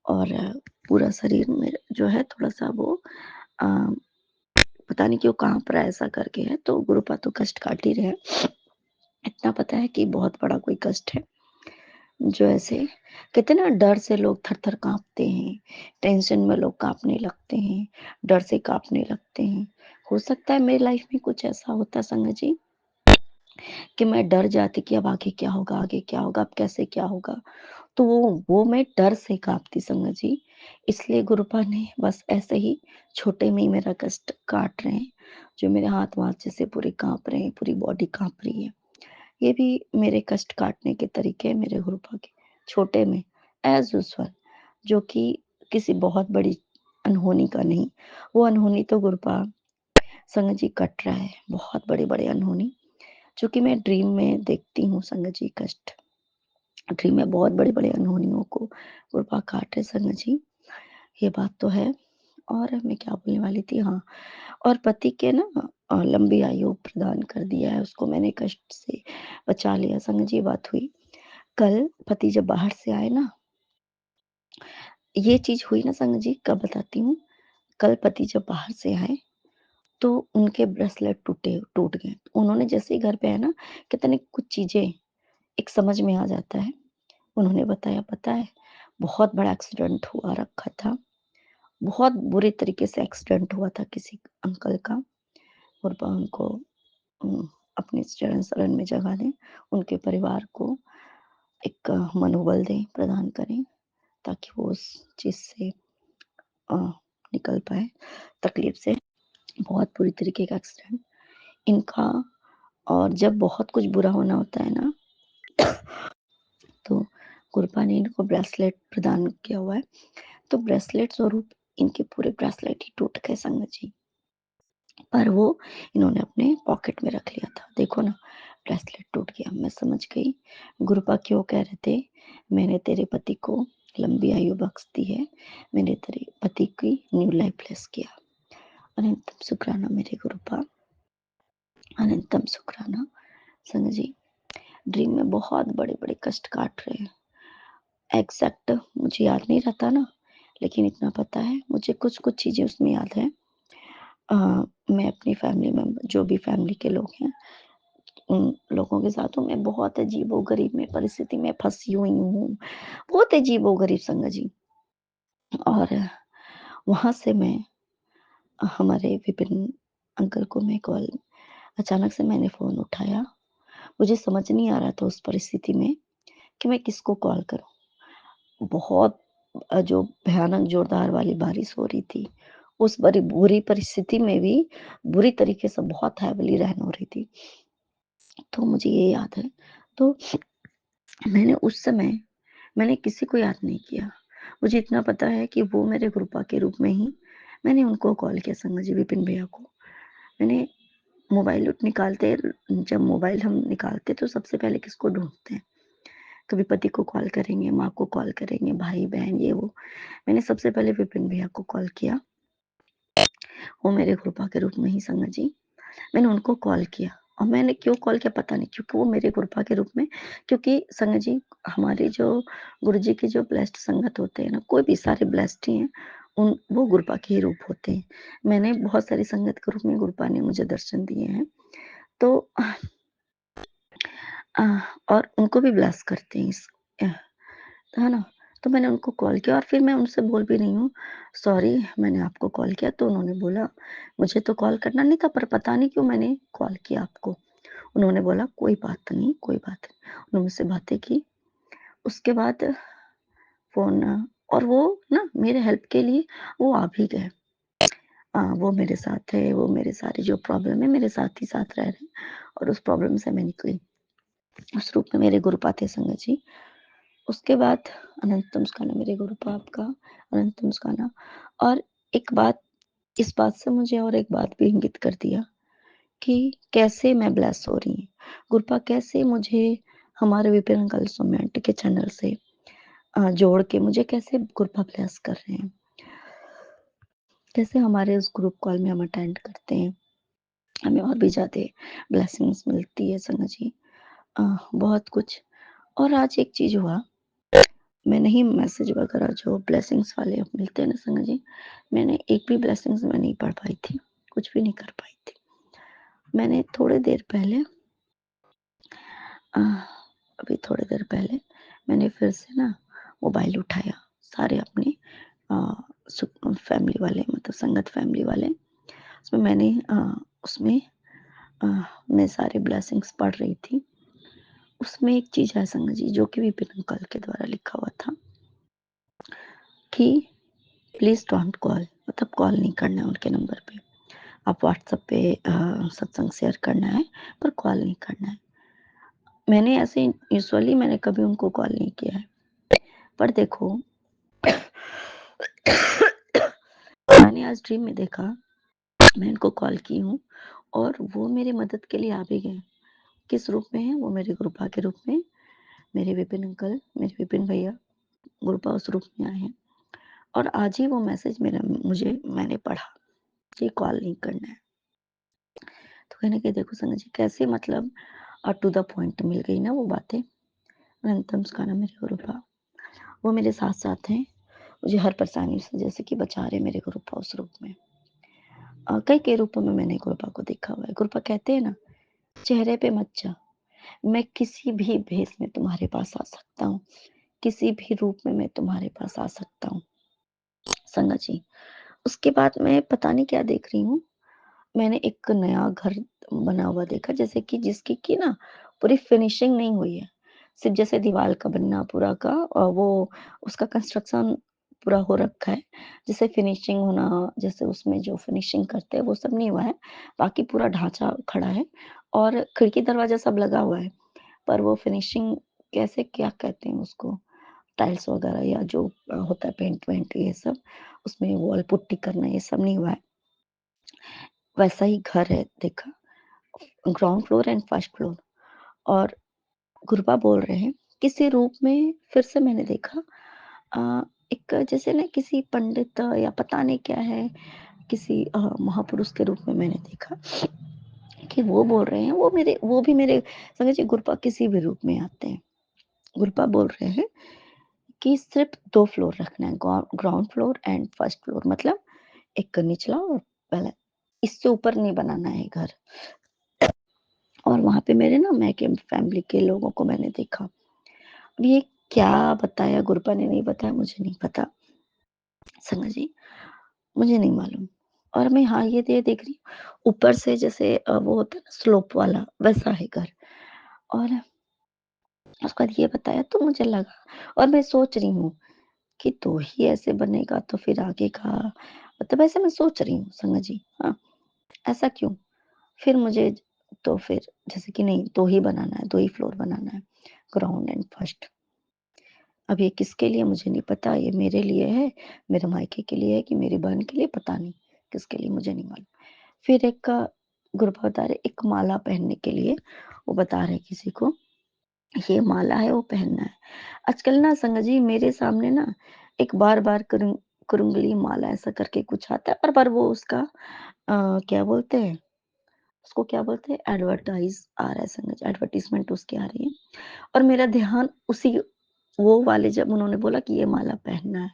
और पूरा शरीर में जो है थोड़ा-सा वो अ, पता नहीं क्यों काँप रहा है ऐसा करके है, तो गुरुपा तो कष्ट काट ही रहे हैं। इतना पता है कि बहुत बड़ा कोई कष्ट है। जो ऐसे कहते हैं ना, डर से लोग थर-थर काँपते हैं, टेंशन में लोग काँपने लगते हैं, डर से काँपने लगते हैं। हो सकता है मेरी लाइफ में कुछ ऐसा होता संग जी कि मैं डर जाती कि अब आगे क्या होगा, आगे क्या होगा, अब कैसे क्या होगा? तो वो मैं डर से काँपती संग जी। इसलिए गुरुपा ने बस ऐसे ही छोटे में ही मेरा कष्ट काट रहे हैं, जो मेरे हाथ-वाथ जैसे पूरे काँप रहे हैं, पूरी बॉडी काँप रही है। ये भी मेरे कष्ट काटने के तरीके हैं मेरे गुरुपा के, छोटे में एज़ यूजुअल, जो कि किसी बहुत बड़ी अनहोनी का नहीं। वो अनहोनी तो गुरुपा संग जी कट रहा है, बहुत बड़े-बड़े अनहोनी, जो कि मैं ड्रीम में देखती हूँ संग जी कष्ट। ड्रीम में बहुत बड़े-बड़े अनहोनियों को गुरुपा काट रहे संग जी, ये बात तो है। और मैं क्या बोलने वाली थी, हाँ, और पति के ना लंबी आयु प्रदान कर दिया है, उसको मैंने कष्ट से बचा लिया संग जी, बात हुई। कल पति जब बाहर से आए ना, ये चीज़ हुई ना संग जी, कब बताती हूँ। कल पति जब बाहर से आए, तो उनके ब्रेसलेट टूट गए। उन्होंने जैसे ही घर पे आए ना, कहते नहीं कुछ चीज़ें एक समझ में आ जाता है। उन्होंने बताया, पता है बहुत बड़ा एक्सीडेंट हुआ रखा था। बहुत बुरे तरीके से एक्सीडेंट हुआ था किसी अंकल का, और उनको उम, अपने चरण शरण में जगह दें, उनके परिवार को एक मनोबल दें, प्रदान करें, ताकि वो उस चीज़ से अ, निकल पाएँ, तकलीफ से। बहुत बुरी तरीके का एक्सीडेंट इनका। और जब बहुत कुछ बुरा होना होता है ना, तो गुरबा ने इनको ब्रेसलेट प्रदान किया हुआ है। तो ब्रेसलेट स्वरूप इनके पूरे ब्रेसलेट ही टूट गए संगत जी। पर वो इन्होंने अपने पॉकेट में रख लिया था। देखो ना, ब्रेसलेट टूट गया। मैं समझ गई गुरबा क्यों कह रहे थे, मैंने तेरे पति को लंबी आयु बख्श दी है, मैंने तेरे पति की न्यू लाइफ ब्लेस किया। अनंतम शुक्राना मेरे गुरुपा, अनंतम शुक्राना। संग जी, ड्रीम में बहुत बड़े-बड़े कष्ट काट रहे हैं। एग्ज़ैक्ट मुझे याद नहीं रहता ना, लेकिन इतना पता है मुझे कुछ-कुछ चीज़ें उसमें याद हैं। अ, मैं अपनी फैमिली मेंबर जो भी फैमिली के लोग हैं, उन लोगों के साथ हूँ, मैं बहुत अजीबो-गरीब में परिस्थिति में फँसी हुई हूँ। बहुत अजीबो-गरीब संगत जी। और वहाँ से मैं हमारे विपिन अंकल को मैं कॉल अचानक से मैंने फ़ोन उठाया। मुझे समझ नहीं आ रहा था उस परिस्थिति में कि मैं किसको कॉल करूँ। बहुत जो भयानक ज़ोरदार वाली बारिश हो रही थी, उस बड़ी बुरी परिस्थिति में भी बुरी तरीके से बहुत हेवीली रेन हो रही थी। तो मुझे ये याद है, तो मैंने उस समय मैंने किसी को याद नहीं किया। मुझे इतना पता है कि वो मेरे गुरुपा के रूप में ही मैंने उनको कॉल किया, संगत जी विपिन भैया को। मैंने मोबाइल निकालते जब मोबाइल हम निकालते तो सबसे पहले किसको ढूँढते हैं? कभी पति को कॉल करेंगे, माँ को कॉल करेंगे, भाई-बहन ये वो। मैंने सबसे पहले विपिन भैया को कॉल किया, वो मेरे गुरुपा के रूप में ही संगत जी। मैंने उनको कॉल किया, और मैंने क्यों कॉल किया पता नहीं, क्योंकि वो मेरे गुरुपा के रूप में, क्योंकि संगत जी हमारे जो गुरुजी के जो ब्लेस्ड संगत होते हैं ना, कोई भी सारे ब्लेस्ड ही हैं, उन वो गुरुपा के ही रूप होते हैं। मैंने बहुत सारी संगत के रूप में गुरुपा ने मुझे दर्शन दिए हैं। तो अ, और उनको भी ब्लेस करते हैं है ना? तो मैंने उनको कॉल किया और फिर मैं उनसे बोल भी रही हूँ, सॉरी मैंने आपको कॉल किया। तो उन्होंने बोला, मुझे तो कॉल करना नहीं था, पर पता नहीं क्यों मैंने कॉल किया आपको। उन्होंने बोला, कोई बात नहीं, कोई बात नहीं। उन्होंने मुझसे बातें की। उसके बाद फ़ोन, और वो ना मेरे हेल्प के लिए वो आ भी गए। वो मेरे साथ है, वो मेरे सारी जो प्रॉब्लम है मेरे साथ ही साथ रह रहे हैं, और उस प्रॉब्लम से मैं निकली। उस रूप में मेरे गुरुपा थे संगत जी। उसके बाद अनंतम स्काना मेरे गुरुपा आपका, अनंतम स्काना। और एक बात, इस बात से मुझे और एक बात भी इंगित कर दिया कि कैसे मैं ब्लेस हो रही हूँ। गुरुपा कैसे मुझे हमारे विपिन अंकल सोमेंट के चैनल से जोड़ के मुझे कैसे गुरुपा ब्लेस कर रहे हैं। कैसे हमारे उस ग्रुप कॉल में हम अटेंड करते हैं, हमें और भी ज़्यादा ब्लेसिंग्स मिलती है संगत जी। बहुत कुछ। और आज एक चीज़ हुआ, मैंने ही मैसेज वगैरह जो ब्लेसिंग्स वाले मिलते हैं ना संगत जी, मैंने एक भी ब्लेसिंग्स मैं नहीं पढ़ पाई थी, कुछ भी नहीं कर पाई थी। मैंने थोड़ी देर पहले अभी थोड़ी देर पहले मैंने फिर से ना मोबाइल उठाया, सारे अपने फैमिली वाले मतलब संगत फैमिली वाले, उसमें मैंने उसमें अ, मैं सारे ब्लेसिंग्स पढ़ रही थी। उसमें एक चीज़ है संगत जी जो कि विपिन अंकल के द्वारा लिखा हुआ था कि प्लीज़ डोंट कॉल, मतलब कॉल नहीं करना है उनके नंबर पे। आप व्हाट्सएप पे सत्संग शेयर करना है, पर कॉल नहीं करना है। मैंने ऐसे यूजुअली मैंने कभी उनको कॉल नहीं किया है। पर देखो मैंने आज ड्रीम में देखा, मैं इनको कॉल की हूँ और वो मेरी मदद के लिए आ भी गए। किस रूप में है? वो मेरे गुरुपा के रूप में, मेरे विपिन अंकल, मेरे विपिन भैया गुरुपा उस रूप में आए हैं। और आज ही वो मैसेज मैंने पढ़ा कि कॉल नहीं करना है। तो कहीं न कहीं देखो संगत जी कैसे मतलब टू द पॉइंट मिल गई ना वो बातें। अनंतम सुखाना मेरे गुरुपा, वो मेरे साथ-साथ हैं, मुझे हर परेशानी से जैसे कि बचा रहे मेरे गुरुपा उस रूप में। कई कई रूपों में मैंने गुरुपा को देखा हुआ है। गुरुपा कहते हैं ना, चेहरे पे मत जा, मैं किसी भी भेष में तुम्हारे पास आ सकता हूँ, किसी भी रूप में मैं तुम्हारे पास आ सकता हूँ। संगा जी, उसके बाद मैं पता नहीं क्या देख रही हूँ, मैंने एक नया घर बना हुआ देखा, जैसे कि जिसकी की ना पूरी फिनिशिंग नहीं हुई है। सिर्फ़ जैसे दीवार का बनना पूरा का वो उसका कंस्ट्रक्शन पूरा हो रखा है। जैसे फिनिशिंग होना, जैसे उसमें जो फिनिशिंग करते हैं वो सब नहीं हुआ है। बाकी पूरा ढाँचा खड़ा है और खिड़की दरवाज़ा सब लगा हुआ है। पर वो फिनिशिंग कैसे क्या कहते हैं उसको, टाइल्स वगैरह या जो होता है पेंट-वेंट ये सब, उसमें वॉल पुट्टी करना ये सब नहीं हुआ है। वैसा ही घर है देखा, ground floor and first floor. और गुरबा बोल रहे हैं, किसी रूप में फिर से मैंने देखा एक जैसे ना किसी पंडित या पता नहीं क्या है, किसी महापुरुष के रूप में मैंने देखा कि वो बोल रहे हैं, वो भी मेरे समझ जी गुरबा किसी भी रूप में आते हैं। गुरबा बोल रहे हैं कि सिर्फ 2 फ्लोर रखना है, ground floor and first floor, मतलब एक निचला और पहला, इससे ऊपर नहीं बनाना है घर। और वहाँ पे मेरे ना मैं के फैमिली के लोगों को मैंने देखा। अब ये क्या बताया गुरबा ने, नहीं बताया, मुझे नहीं पता। समझ जी, मुझे नहीं मालूम। और मैं हाँ, ये देख रही हूँ, ऊपर से जैसे वो होता है ना स्लोप वाला, वैसा है घर। और उसके बाद ये बताया तो मुझे लगा, और मैं सोच रही हूँ कि 2 ही ऐसे बनेगा तो फिर आगे का, मतलब ऐसे मैं सोच रही हूँ संगा जी, हाँ, ऐसा क्यों? फिर मुझे तो फिर जैसे कि नहीं 2 ही बनाना है, 2 ही फ्लोर बनाना है, ग्राउंड एंड फर्स्ट। अब ये किसके लिए मुझे नहीं पता, ये मेरे लिए है, मेरे मायके के लिए है कि मेरी बहन के लिए, पता नहीं किसके लिए, मुझे नहीं मालूम। फिर एक का गुरबा बता रहे एक माला पहनने के लिए, वो बता रहे किसी को, ये माला है वो पहनना है। आजकल ना संगा जी मेरे सामने ना एक बार-बार कुरुंगली माला ऐसा करके कुछ आता है, पर वो उसका क्या बोलते हैं, उसको क्या बोलते हैं, एडवर्टाइज़ आ रहा है संगा जी, एडवर्टाइज़मेंट उसकी आ रही है। और मेरा ध्यान उसी वो वाले, जब उन्होंने बोला कि ये माला पहनना है,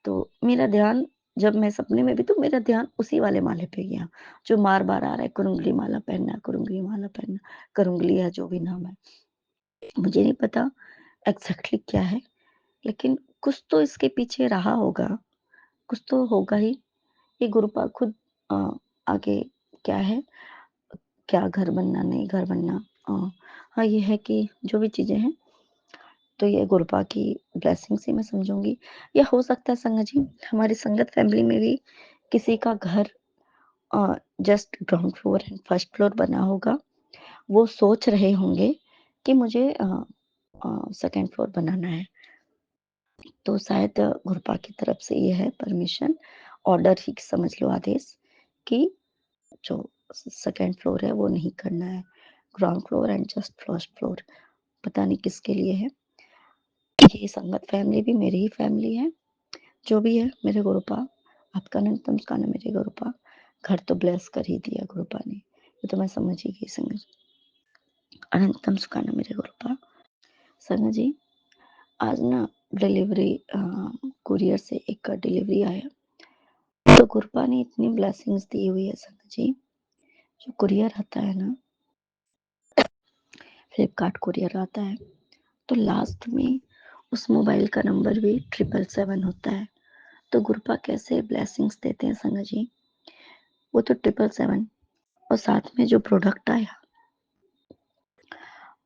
तो मेरा ध्यान, जब मैं सपने में भी, तो मेरा ध्यान उसी वाले माले पे गया, जो बार-बार आ रहा है, कुरुंगली माला पहनना, कुरुंगली माला पहनना, करुंगली या जो भी नाम है। मुझे नहीं पता एग्ज़ैक्टली क्या है, लेकिन कुछ तो इसके पीछे रहा होगा, कुछ तो होगा ही। ये गुरुपा खुद अ, आगे क्या है, क्या घर बनना, नहीं घर बनना, अ, हाँ, ये है कि जो भी चीज़ें हैं, तो ये गुरुपा की ब्लेसिंग से मैं समझूँगी। या हो सकता है संगत जी, हमारी संगत फैमिली में भी किसी का घर just ground floor and first floor बना होगा। वो सोच रहे होंगे कि मुझे सेकंड फ्लोर बनाना है। तो शायद गुरपा की तरफ से ये है परमिशन, ऑर्डर ही समझ लो, आदेश, कि जो सेकंड फ्लोर है वो नहीं करना है, ground floor and just first floor. पता नहीं किसके लिए है। ये संगत फैमिली भी मेरी ही फैमिली है, जो भी है मेरे गुरुपा, आपका अनंतम सुखाना मेरे गुरुपा, घर तो ब्लेस कर ही दिया गुरुपा ने, ये तो मैं समझ ही गई संगत। अनंतम सुखाना मेरे गुरुपा। संगत जी, आज ना डिलीवरी कुरियर से एक डिलीवरी आया, तो गुरबा ने इतनी ब्लेसिंग्स दी हुई है संगत जी, जो कुरियर आता है ना, फ्लिपकार्ट कुरियर आता है, तो लास्ट में उस मोबाइल का नंबर भी 777 होता है। तो गुरबा कैसे ब्लेसिंग्स देते हैं संगत जी, वो तो 777, और साथ में जो प्रोडक्ट आया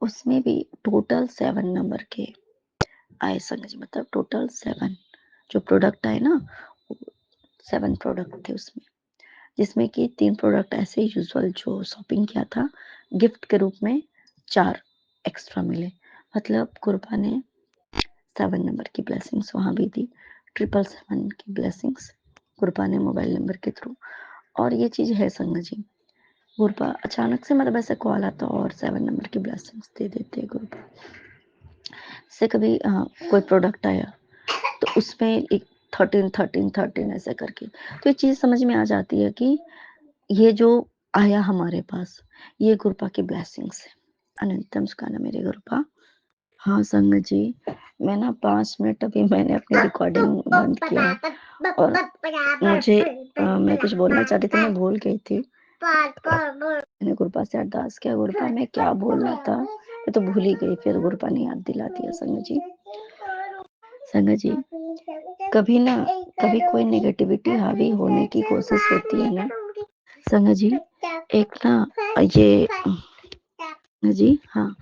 उसमें भी टोटल 7 नंबर के आए संगत जी, मतलब टोटल 7 जो प्रोडक्ट आए ना, 7 प्रोडक्ट थे उसमें, जिसमें कि 3 प्रोडक्ट ऐसे यूजुअल जो शॉपिंग किया था, गिफ्ट के रूप में 4 एक्स्ट्रा मिले। मतलब गुरबा ने 7 नंबर की ब्लेसिंग्स वहाँ भी दी, 777 की ब्लेसिंग्स गुरबा ने मोबाइल नंबर के थ्रू। और ये चीज़ है संगत जी, गुरबा अचानक से मतलब ऐसे कॉल आता और 7 नंबर की ब्लेसिंग्स दे देते हैं गुरबा। जैसे कभी कोई प्रोडक्ट आया तो उसमें एक 13 13 13 ऐसे करके, तो ये चीज़ समझ में आ जाती है कि ये जो आया हमारे पास, ये गुरबा की ब्लेसिंग्स है। अनंतम सुखाना मेरे गुरबा, हाँ संगत जी, मैं ना 5 मिनट अभी मैंने अपनी रिकॉर्डिंग बंद किया और मुझे मैं कुछ बोलना चाहती थी, मैं भूल गई थी। मैंने गुरपा से अरदास किया, गुरपा मैं क्या बोलना था मैं तो भूल ही गई, फिर गुरपा ने याद दिला दिया। संगत जी, संगत जी, कभी कोई नेगेटिविटी हावी होने की कोशिश होती है ना संगत जी, एक ना ये जी हाँ,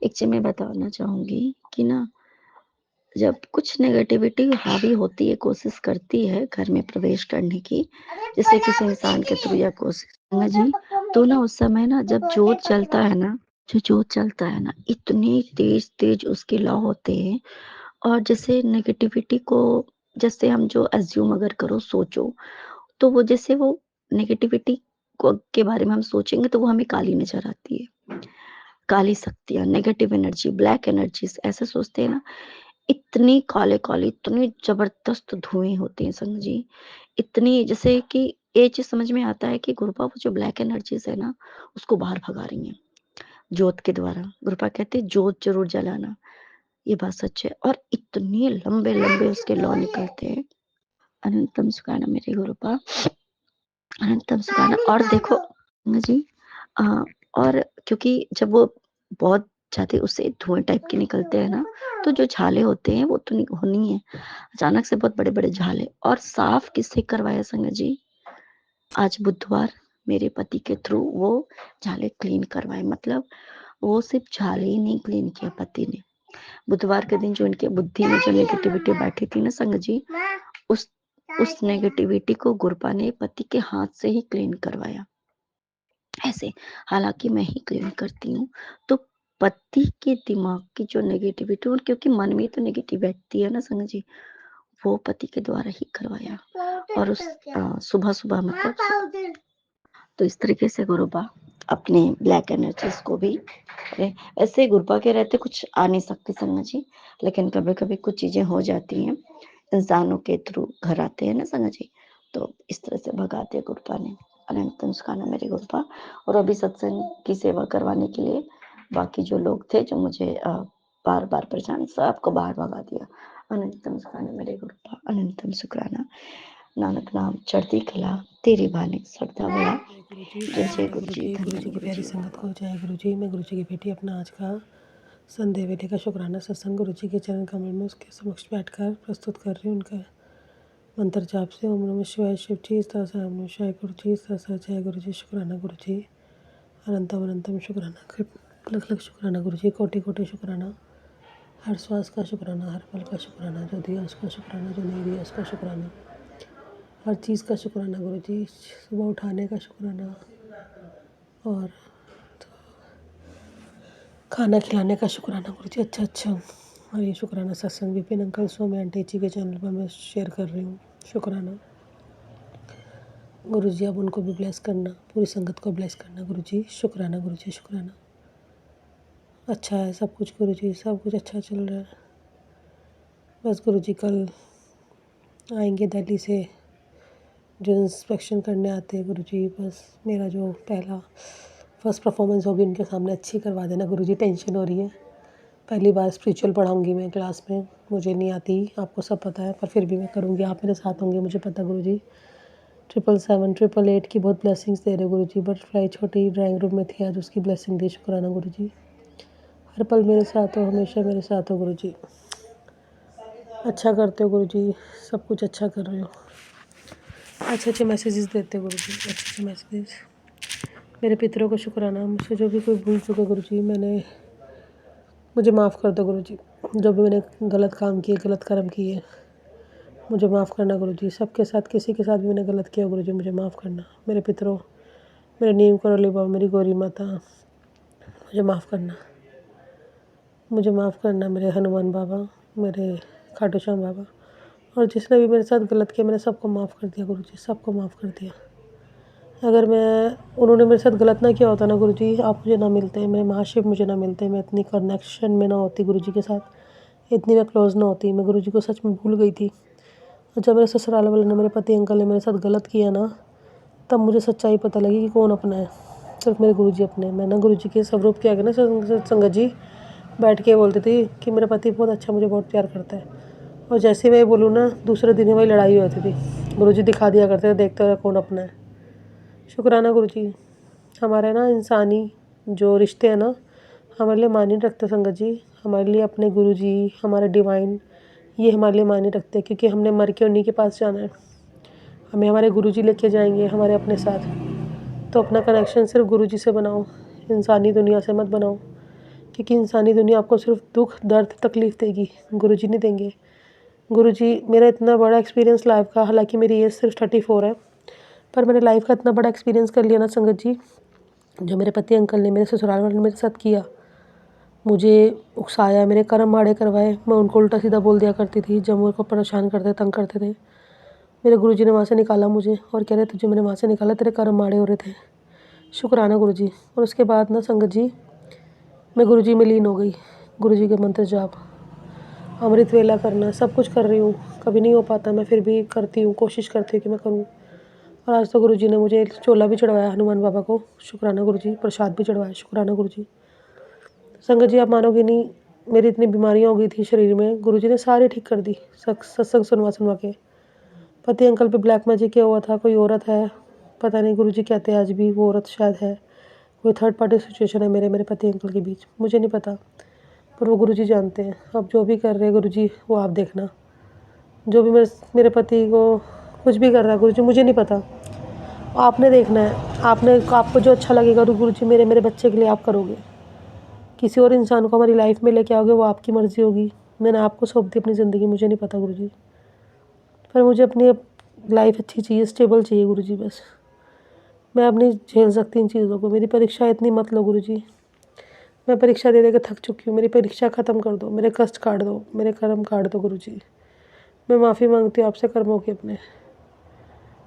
एक चीज मैं बताना चाहूंगी कि ना जब कुछ नेगेटिविटी हावी होती है, कोशिश करती है घर में प्रवेश करने की, जैसे किसी इंसान के थ्रू या कोशिश संगत जी, तो ना उस समय ना जब जोत चलता है ना, जो जोत चलता है ना, इतनी तेज तेज उसके लौ होते हैं। और जैसे नेगेटिविटी को, जैसे हम जो एज्यूम अगर करो सोचो, तो वो जैसे वो नेगेटिविटी को के बारे में हम सोचेंगे तो वो हमें काली नजर आती है। काली शक्तियां, नेगेटिव एनर्जी, ब्लैक एनर्जीज ऐसे सोचते हैं ना, इतनी काले काले, इतनी जबरदस्त धुएं होते हैं संग जी, इतनी जैसे कि ये चीज समझ में आता है कि गुरुपा वो जो ब्लैक एनर्जीज है ना, उसको बाहर भगा रही हैं जोत के द्वारा। गुरुपा कहते हैं जोत जरूर जलाना, ये बात सच है। और इतने लंबे लंबे उसके लौ निकलते हैं। अनंतम सुखाना मेरे गुरुपा, अनंतम सुखाना। और देखो जी, अ, और क्योंकि जब वो बहुत ज्यादा उससे धुएं टाइप के निकलते हैं ना, तो जो झाले होते हैं वो तो होनी है, अचानक से बहुत बड़े बड़े झाले। और साफ किससे करवाया संगत जी, आज बुधवार मेरे पति के थ्रू वो झाले क्लीन करवाए। मतलब वो सिर्फ झाले ही नहीं क्लीन किया पति ने, बुधवार के दिन जो इनके बुद्धि में जो नेगेटिविटी बैठी थी ना संगत जी, उस उस नेगेटिविटी को गुरपा ने पति के हाथ से ही क्लीन करवाया ऐसे। हालांकि मैं ही क्लीन करती हूँ, तो पति के दिमाग की जो नेगेटिविटी, क्योंकि मन में तो नेगेटिव बैठती है ना संगत जी, वो पति के द्वारा ही करवाया। और उस सुबह सुबह मतलब, तो इस तरीके से गुरुबा अपने ब्लैक एनर्जीज को भी, ऐसे गुरुबा के रहते कुछ आ नहीं सकती संगत जी, लेकिन कभी कभी कुछ चीजें हो जाती हैं, इंसानों के थ्रू घर आते हैं ना संगत जी, तो इस तरह से भगाते गुरुपा ने। अनंत मुस्काना मेरे गुरुपा। और अभी सत्संग की सेवा करवाने के लिए बाकी जो लोग थे जो मुझे बार बार परेशान, सबको बाहर भगा दिया। अनंतम सुखाना मेरे गुरुपा, अनंतम शुक्राना। नानक नाम चढ़ती कला, तेरी बानी श्रद्धा बड़ा। जय गुरु जी, जय जय गुरु गुरु जी, जी, धन गुरु धन जी की गुरु प्यारी जी। संगत को जय गुरु जी। मैं गुरु जी की बेटी अपना आज का संध्या वेले का शुक्राना सत्संग गुरु जी के चरण कमल में उसके समक्ष बैठकर प्रस्तुत कर रही हूँ। उनका मंत्र जाप से ओम नमः शिवाय शिव जी इस तरह से, ओम नमः शिवाय गुरु जी इस तरह से, जय गुरु जी, शुक्राना गुरु जी, अनंतम अनंतम शुक्राना, लख लख शुक्राना गुरु जी, कोटि कोटि शुक्राना। हर श्वास का शुक्राना, हर पल का शुक्राना, जो दिया उसका शुक्राना, जो नहीं दिया उसका शुक्राना, हर चीज़ का शुक्राना गुरु जी। सुबह उठाने का शुक्राना और खाना खिलाने का शुक्राना गुरु जी। अच्छा। और ये शुक्राना सत्संग विपिन अंकल सोमे आंटी जी के चैनल पर मैं शेयर कर रही हूँ। शुक्राना गुरु जी, अब उनको भी ब्लेस करना, पूरी संगत को ब्लेस करना गुरु जी। शुक्राना गुरु जी, शुक्राना। अच्छा है सब कुछ गुरु जी, सब कुछ अच्छा चल रहा है। बस गुरु जी कल आएंगे दिल्ली से, जो इंस्पेक्शन करने आते हैं गुरु जी, बस मेरा जो फर्स्ट परफॉर्मेंस होगी उनके सामने अच्छी करवा देना गुरु जी। टेंशन हो रही है, पहली बार स्पिरिचुअल पढ़ाऊँगी मैं क्लास में, मुझे नहीं आती, आपको सब पता है, पर फिर भी मैं करूँगी, आप मेरे साथ होंगे मुझे पता गुरु जी। 777 888 की बहुत ब्लेसिंग्स दे रहे गुरु जी। बटरफ्लाई छोटी ड्राइंग रूम में थी, आज उसकी ब्लेसिंग दी, शुक्राना गुरु जी। हर पल मेरे साथ हो, हमेशा मेरे साथ हो गुरु जी। अच्छा करते हो गुरु जी, सब कुछ अच्छा कर रहे हो, अच्छे मैसेजेस देते हो गुरु जी, अच्छे मैसेजेस। मेरे पितरों को शुक्राना, मुझसे जो भी कोई भूल चुका गुरु जी, मुझे माफ़ कर दो गुरु जी। जो भी मैंने गलत काम किए, गलत कर्म किए, मुझे माफ़ करना गुरु जी। सबके साथ, किसी के साथ भी मैंने गलत किया गुरु जी, मुझे माफ़ करना। मेरे पितरों, मेरे नीम करोली बाबा, मेरी गौरी माता, मुझे माफ़ करना, मुझे माफ़ करना। मेरे हनुमान बाबा, मेरे खाटू श्याम बाबा, और जिसने भी मेरे साथ गलत किया मैंने सबको माफ़ कर दिया गुरु जी, सबको माफ़ कर दिया। अगर उन्होंने मेरे साथ गलत ना किया होता ना गुरु जी, आप मुझे ना मिलते, मेरे महाशिव मुझे ना मिलते, मैं इतनी कनेक्शन में ना होती गुरु जी के साथ, इतनी मैं क्लोज ना होती। मैं गुरु जी को सच में भूल गई थी। और जब मेरे ससुराल वाले ने, मेरे पति अंकल ने मेरे साथ गलत किया ना, तब मुझे सच्चाई पता लगी कि कौन अपना है। सिर्फ मेरे गुरु जी अपने। मैं ना गुरु जी के स्वरूप के आगे ना संगत जी बैठ के बोलती थी कि मेरा पति बहुत अच्छा, मुझे बहुत प्यार करता है। और जैसे ही मैं बोलूँ ना, दूसरे दिन ही वही लड़ाई हो जाती थी। गुरुजी दिखा दिया करते थे, देखते रहे कौन अपना है। शुक्राना गुरुजी, हमारे ना इंसानी जो रिश्ते हैं ना, हमारे लिए मायने रखते संगत जी। हमारे लिए अपने गुरुजी, हमारे डिवाइन, ये हमारे लिए मायने रखते हैं, क्योंकि हमने मर के उन्हीं के पास जाना है। हमें हमारे गुरुजी लेके जाएंगे हमारे अपने साथ। तो अपना कनेक्शन सिर्फ गुरुजी से बनाओ, इंसानी दुनिया से मत बनाओ, क्योंकि इंसानी दुनिया आपको सिर्फ दुख, दर्द, तकलीफ़ देगी, गुरुजी नहीं देंगे। गुरुजी, मेरा इतना बड़ा एक्सपीरियंस लाइफ का, हालांकि मेरी एज सिर्फ 34 है, पर मैंने लाइफ का इतना बड़ा एक्सपीरियंस कर लिया ना संगत जी, जो मेरे पति अंकल ने, मेरे ससुराल वालों ने मेरे साथ किया। मुझे उकसाया, मेरे कर्म माड़े करवाए, मैं उनको उल्टा सीधा बोल दिया करती थी जब मेरे को परेशान करते, तंग करते थे। मेरे गुरुजी ने वहाँ से निकाला मुझे और कह रहे तुझे मैंने वहाँ से निकाला, तेरे कर्म माड़े हो रहे थे। शुक्राना गुरुजी। और उसके बाद ना संगत जी, मैं गुरुजी में लीन हो गई। गुरुजी के मंत्र जाप, अमृत वेला करना, सब कुछ कर रही हूँ। कभी नहीं हो पाता, मैं फिर भी करती हूँ, कोशिश करती हूँ कि मैं करूँ। और आज तो गुरुजी ने मुझे चोला भी चढ़वाया हनुमान बाबा को। शुक्राना गुरुजी। प्रसाद भी चढ़वाया। शुक्राना गुरुजी। संगत जी, आप मानोगे नहीं, मेरी इतनी बीमारियां हो गई थी शरीर में, गुरुजी ने सारी ठीक कर दी सत्संग सुनवा सुनवा के। पति अंकल पे ब्लैक मैजिक किया हुआ था, कोई औरत है, पता नहीं गुरुजी कहते हैं आज भी वो औरत शायद है, कोई थर्ड पार्टी सिचुएशन है मेरे पति अंकल के बीच, मुझे नहीं पता, पर वो गुरुजी जानते हैं। अब जो भी कर रहे हैं गुरुजी, वो आप देखना। जो भी मेरे पति को कुछ भी कर रहा है गुरुजी, मुझे नहीं पता, आपने देखना है। आपको जो अच्छा लगेगा तो गुरुजी, मेरे मेरे बच्चे के लिए आप करोगे। किसी और इंसान को हमारी लाइफ में लेके आओगे, वो आपकी मर्ज़ी होगी। मैंने आपको सौंप दी अपनी ज़िंदगी, मुझे नहीं पता गुरुजी, पर मुझे अपनी लाइफ अच्छी चाहिए, स्टेबल चाहिए गुरुजी। बस मैं अब नहीं झेल सकती इन चीज़ों को। मेरी परीक्षा इतनी मत लो गुरुजी, मैं परीक्षा दे दे के थक चुकी हूँ। मेरी परीक्षा ख़त्म कर दो, मेरे कष्ट काट दो, मेरे कर्म काट दो गुरुजी। मैं माफ़ी मांगती हूँ आपसे कर्मों के अपने।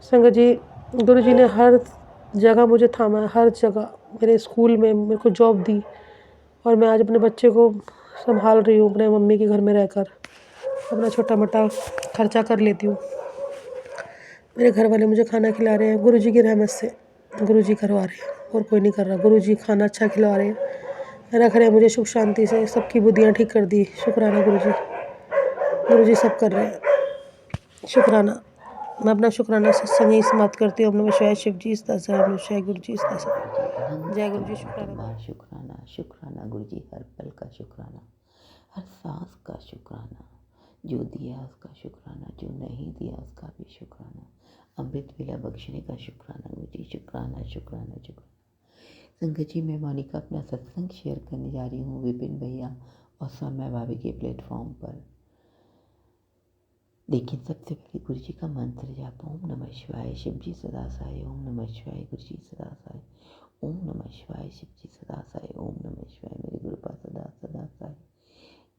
संगत जी, गुरुजी ने हर जगह मुझे थामा है, हर जगह। मेरे स्कूल में मेरे को जॉब दी, और मैं आज अपने बच्चे को संभाल रही हूँ, अपने मम्मी के घर में रहकर अपना छोटा मोटा खर्चा कर लेती हूँ। मेरे घर वाले मुझे खाना खिला रहे हैं, गुरुजी की रहमत से गुरुजी करवा रहे हैं, और कोई नहीं कर रहा। गुरुजी खाना अच्छा खिला रहे हैं, रख रहे हैं मुझे सुख शांति से, सबकी बुद्धियाँ ठीक कर दी। शुक्राना गुरुजी, गुरुजी सब कर रहे हैं। शुक्राना। मैं अपना शुक्राना सत्संग ही समाप्त करती हूँ। नमः शिवाय। शिव जी इस तरह, नमः शिवाय गुरु जी इस तरह से। जय गुरु जी। शुक्राना। शुक्राना, शुक्राना गुरु जी, हर पल का शुक्राना, हर सांस का शुक्राना, जो दिया उसका शुक्राना, जो नहीं दिया उसका भी शुक्राना, अमृत वेला बख्शने का शुक्राना गुरु जी। शुक्राना शुक्राना शुक्राना। संगत जी, मैं मोनिका अपना सत्संग शेयर करने जा रही हूँ विपिन भैया और सौम्या भाभी के प्लेटफॉर्म पर। लेकिन सबसे पहले गुरु जी का मंत्र जाप, ओम नमः शिवाय शिव जी सदा साय, ओम नमः शिवाय गुरु जी सदा साय, ओम नमः शिवाय शिव जी सदा साय, ओम नमः शिवाय मेरे गुरुपा सदा सदा साय।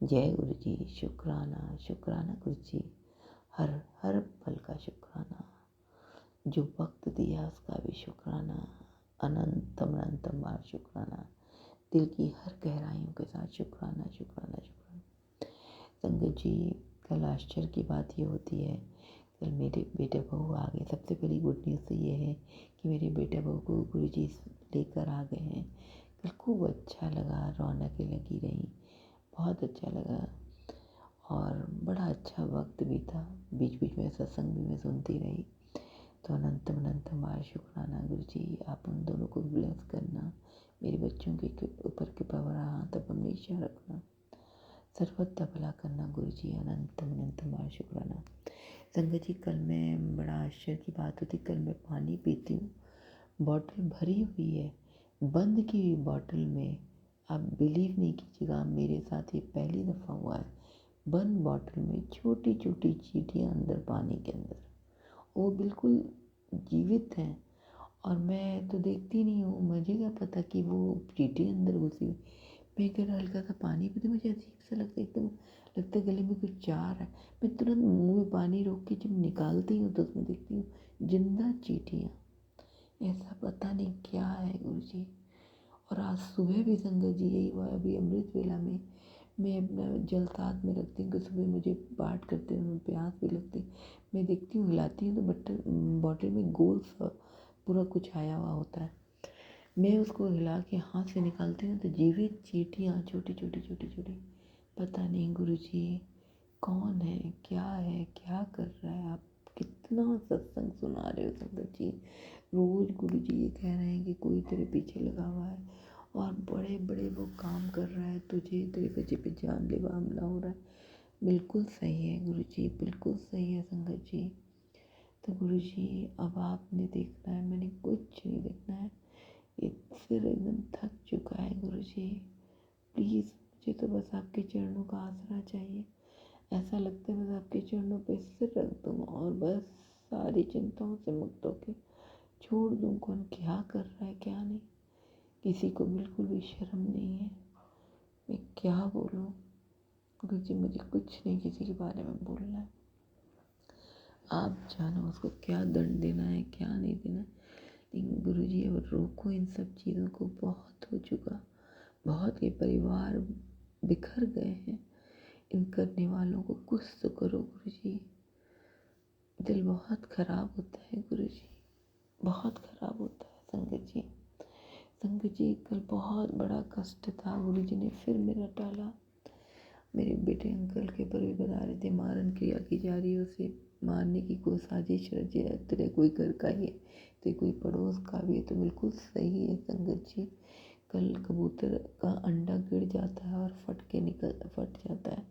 जय गुरु जी। शुक्राना शुक्राना गुरु जी, हर हर पल का शुक्राना, जो वक्त दिया उसका भी शुक्राना, अनंतम अनंतम बार शुक्राना, दिल की हर गहराइयों के साथ शुक्राना शुक्राना शुक्राना। संगत जी, कल आश्चर्य की बात ये होती है, कल मेरे बेटे बहू आ गए। सबसे पहली गुड न्यूज़ तो ये है कि मेरे बेटे बहू को गुरुजी लेकर आ गए हैं। कल खूब अच्छा लगा, रौनकें लगी रहीं, बहुत अच्छा लगा और बड़ा अच्छा वक्त भी था। बीच बीच में सत्संग भी मैं सुनती रही। तो अनंतम अनंतम बार शुक्राना गुरुजी, आप उन दोनों को ब्लेस करना, मेरे बच्चों के ऊपर कृपा भरा हाथ अब हमेशा रखना, सर्वदा भला करना गुरुजी। अनंतम अनंतम बार शुक्राना। संगत जी, कल मैं बड़ा आश्चर्य की बात होती, कल मैं पानी पीती हूँ, बॉटल भरी हुई है, बंद की हुई बॉटल में, आप बिलीव नहीं कीजिएगा, मेरे साथ ये पहली दफ़ा हुआ है, बंद बॉटल में छोटी छोटी चींटियाँ अंदर पानी के अंदर, वो बिल्कुल जीवित हैं और मैं तो देखती नहीं हूँ, मुझे क्या पता कि वो चींटी अंदर घुसी हुई। मैं अगर हल्का सा पानी पीती, मुझे अजीब सा लगता है, एकदम लगता है गले में कुछ जा रहा है। मैं तुरंत मुंह में पानी रोक के जब निकालती हूँ तो उसमें देखती हूँ जिंदा चींटियाँ। ऐसा पता नहीं क्या है गुरुजी। और आज सुबह भी संगत जी यही हुआ। अभी अमृत वेला में मैं अपना जल साथ में रखती हूँ कि सुबह मुझे पाठ करते हुए प्यास भी लगती, मैं देखती हूँ हिलाती हूँ तो बॉटल में गोल सा पूरा कुछ आया हुआ होता है। मैं उसको हिला के हाथ से निकालती हूँ तो जीवित चींटियाँ छोटी छोटी छोटी छोटी। पता नहीं गुरुजी कौन है, क्या कर रहा है। आप कितना सत्संग सुना रहे हो संगत जी। रोज़ गुरुजी ये कह रहे हैं कि कोई तेरे पीछे लगा हुआ है और बड़े बड़े वो काम कर रहा है, तुझे तेरे बच्चे पे जानलेवा हमला हो रहा है। बिल्कुल सही है गुरुजी, बिल्कुल सही है संगत जी। तो गुरुजी अब आपने देखना है, मैंने कुछ नहीं देखना है। ये सिर एकदम थक चुका है गुरुजी। प्लीज़ मुझे तो बस आपके चरणों का आसरा चाहिए। ऐसा लगता है बस आपके चरणों पे सिर रख दूँ और बस सारी चिंताओं से मुक्त होके छोड़ दूँ। कौन क्या कर रहा है क्या नहीं, किसी को बिल्कुल भी शर्म नहीं है। मैं क्या बोलूँ गुरुजी, मुझे कुछ नहीं किसी के बारे में बोलना है। आप जानो उसको क्या दंड देना है क्या नहीं देना है। लेकिन गुरुजी अब रोको इन सब चीज़ों को, बहुत हो चुका, बहुत। ये परिवार बिखर गए हैं, इन करने वालों को कुछ तो करो गुरुजी। दिल बहुत ख़राब होता है गुरुजी, बहुत ख़राब होता है संगत जी। संगत जी कल बहुत बड़ा कष्ट था, गुरुजी ने फिर मेरा टाला। मेरे बेटे अंकल के ऊपर भी बता रहे थे मारन क्रिया की जा रही है, उसे मारने की कोई साजिश रची है। तेरे कोई घर का ही है तो कोई पड़ोस का भी है, तो बिल्कुल सही है संगत जी। कल कबूतर का अंडा गिर जाता है और फट जाता है।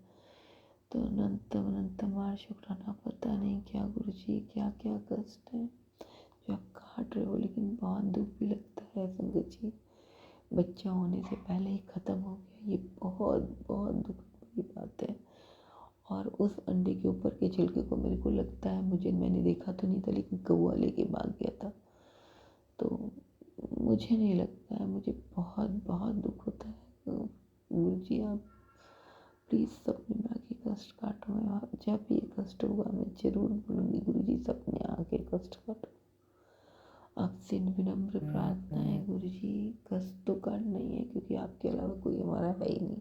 तो अनंतम अनंतम बार शुक्राना। पता नहीं क्या गुरुजी क्या क्या कष्ट है जो आप काट रहे हो, लेकिन बहुत दुख भी लगता है संगत जी। बच्चा होने से पहले ही ख़त्म हो गया, ये बहुत बहुत दुख की बात है। और उस अंडे के ऊपर के छिलके को मेरे को लगता है, मैंने देखा तो नहीं था लेकिन कौवा लेके भाग गया था। तो मुझे नहीं लगता है, मुझे बहुत बहुत दुख होता है। तो गुरुजी आप प्लीज़ सपने में आके कष्ट काटो। मैं जब ये कष्ट होगा मैं ज़रूर बोलूँगी गुरुजी सपने आके कष्ट काटो। आपसे विनम्र प्रार्थना है गुरुजी, कष्ट तो काटना ही है क्योंकि आपके अलावा कोई हमारा है ही नहीं।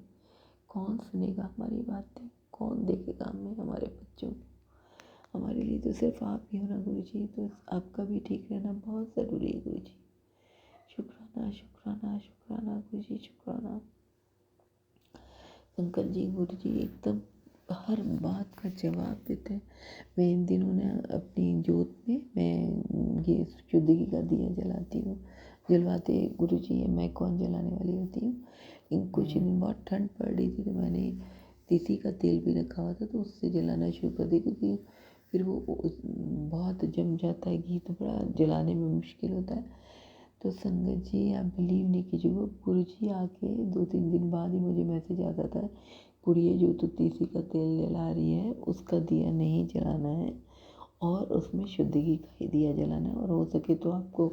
कौन सुनेगा हमारी बातें, कौन देखेगा हमें, हमारे बच्चों को। हमारे लिए तो सिर्फ आप ही हो ना गुरुजी, तो आपका भी ठीक रहना बहुत ज़रूरी है गुरुजी। शुक्राना शुक्राना शुक्राना गुरुजी, शुक्राना। अंकल जी गुरुजी एकदम हर बात का जवाब देते हैं। मैं इन दिनों ने अपनी जोत में मैं ये शुद्धि का दिया जलवाते गुरुजी, मैं कौन जलाने वाली होती हूँ। इन कुछ दिन बहुत ठंड पड़ रही थी तो मैंने तीसी का तेल भी रखा हुआ था तो उससे जलाना शुरू कर दिया, क्योंकि फिर वो बहुत जम जाता है घी, तो बड़ा जलाने में मुश्किल होता है। तो संगत जी आप बिलीव नहीं कीजिएगा, गुरुजी आके 2-3 दिन बाद ही मुझे मैसेज आता था, गुड़िया जो तो तीसी का तेल जला रही है उसका दिया नहीं जलाना है और उसमें शुद्ध घी का ही दिया जलाना है, और हो सके तो आपको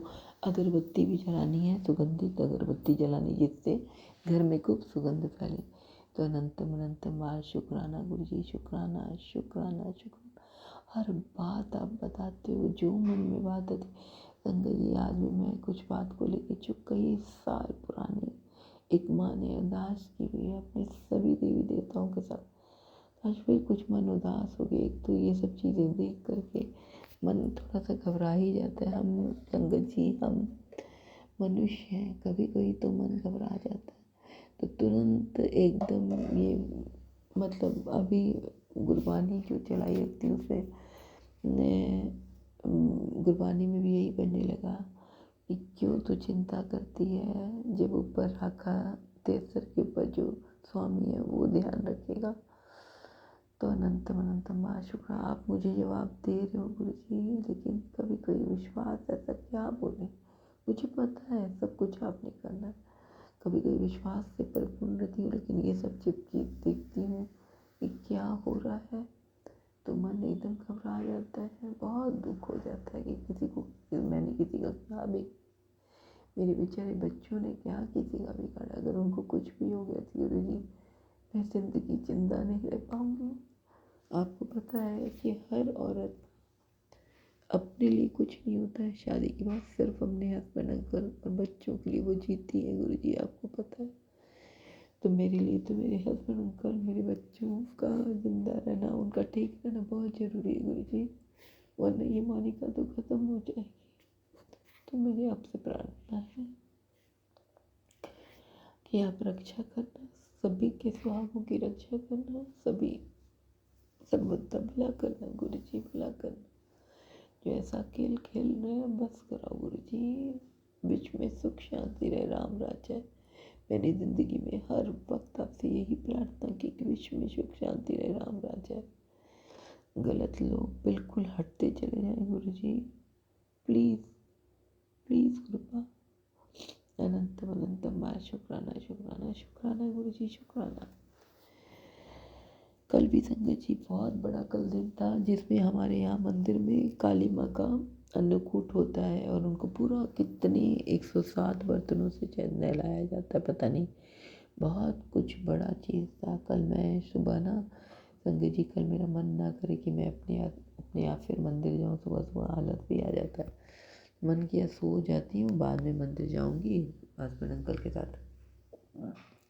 अगरबत्ती भी जलानी है, सुगंधित अगरबत्ती जलानी, जिससे घर में खूब सुगंध फैले। तो अनंतम अनंतम बार शुक्राना गुरुजी, शुक्राना शुक्राना शुक्राना। हर बात आप बताते हो, जो मन में बात आती। संगत जी आज भी मैं कुछ बात को लेकर चुप, कई साल पुरानी एक माँ ने अरदास की हुई है अपने सभी देवी देवताओं के साथ। आज फिर कुछ मन उदास हो गया। एक तो ये सब चीज़ें देख करके मन थोड़ा सा घबरा ही जाता है। हम संगत जी हम मनुष्य हैं, कभी कभी तो मन घबरा जाता है। तो तुरंत एकदम ये मतलब अभी गुरबानी जो चलाई रखती हूँ उसमें गुरबानी में भी यही बनने लगा कि क्यों तो चिंता करती है, जब ऊपर रखा तेरे सर के ऊपर जो स्वामी है वो ध्यान रखेगा। तो अनंतम अनंतम शुक्र। आप मुझे जवाब दे रहे हो गुरुजी, लेकिन कभी कभी विश्वास ऐसा क्या बोले, मुझे पता है सब कुछ आपने करना है। कभी कभी विश्वास से परिपूर्ण रहती हूँ, लेकिन ये सब जब चीज़ देखती हूँ कि क्या हो रहा है तो मन एकदम घबरा जाता है, बहुत दुख हो जाता है कि मैंने किसी का क्या भी, मेरे बेचारे बच्चों ने क्या किसी का बिगाड़ा। अगर उनको कुछ भी हो गया तो गुरुजी मैं ज़िंदगी जिंदा नहीं रह पाऊँगी। आपको पता है कि हर औरत अपने लिए कुछ नहीं होता है, शादी के बाद सिर्फ अपने हस्बैंड अंकल और बच्चों के लिए वो जीती है गुरुजी, आपको पता है। तो मेरे लिए तो मेरे हस्बैंड अंकल, मेरे बच्चों का जिंदा रहना, उनका ठीक रहना बहुत ज़रूरी है गुरुजी, वरना ये मानिका तो ख़त्म हो जाएगी। तो मुझे आपसे प्रार्थना है हे आप रक्षा करना, सभी के सुहागों की रक्षा करना, सभी सर्वदा भला करना गुरु जी, भला करना। जो ऐसा खेल खेल रहे हैं बस कराओ गुरु जी, बीच में सुख शांति रहे, राम राज्य है। मेरी ज़िंदगी में हर वक्त आपसे यही प्रार्थना की कि विश्व में सुख शांति रहे, राम राज्य है। गलत लोग बिल्कुल हटते चले जाएं गुरु जी, प्लीज़ प्लीज़ कृपा। अनंतम अनंतम बार शुक्राना शुक्राना शुक्राना गुरु जी, शुक्राना। कल भी संगत जी बहुत बड़ा कल दिन था, जिसमें हमारे यहाँ मंदिर में काली माँ का अन्नकूट होता है और उनको पूरा कितने 107 बर्तनों से नहलाया जाता है, पता नहीं, बहुत कुछ बड़ा चीज़ था। कल मैं सुबह ना संगत जी, कल मेरा मन ना करे कि मैं अपने आप फिर मंदिर जाऊँ, सुबह सुबह हालत भी आ जाता है, मन किया सो जाती हूँ, बाद में मंदिर जाऊँगी हस्बैंड अंकल के साथ।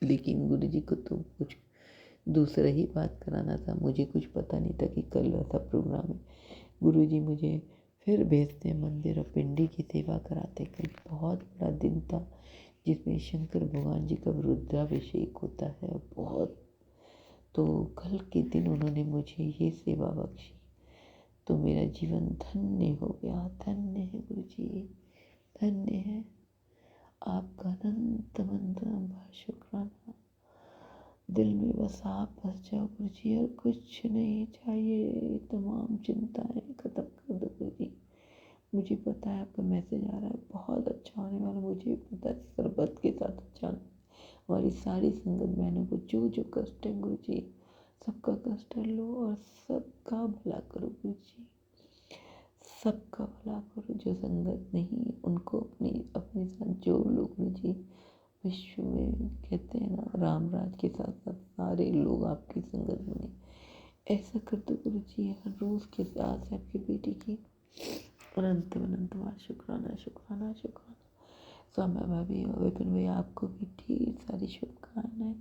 लेकिन गुरु जी को तो कुछ दूसरा ही बात कराना था, मुझे कुछ पता नहीं था कि कल ऐसा प्रोग्राम है। गुरु जी मुझे फिर भेजते हैं मंदिर और पिंडी की सेवा कराते। कल बहुत बड़ा दिन था, जिसमें शंकर भगवान जी का रुद्राभिषेक होता है बहुत। तो कल के दिन उन्होंने मुझे ये सेवा बख्शी, तो मेरा जीवन धन्य हो गया। धन्य है गुरु जी, धन्य है। आपका अनंत अनंत शुक्राना। दिल में बस आप बस जाओ गुरु जी, और कुछ नहीं चाहिए। तमाम चिंताएं खत्म कर दो गुरु जी। मुझे पता है आपका मैसेज आ रहा है, बहुत अच्छा होने वाला, मुझे पता है सरबत के साथ अच्छा होने। हमारी सारी संगत बहनों को जो जो कष्ट है गुरु जी, सबका कष्ट हर लो और सबका भला करो गुरु जी, सबका भला करो। जो संगत नहीं उनको अपने साथ जोड़ लो गुरु जी। विश्व में कहते हैं ना, राम राज के साथ साथ सारे लोग आपकी संगत बने, ऐसा कर दो गुरु जी। हर रोज़ के साथ आपकी बेटी की अनंत अनंत बार शुक्राना शुक्राना शुक्राना। सौम्या भाभी और विपिन भैया, आपको भी ढेर सारी शुभकामनाएं।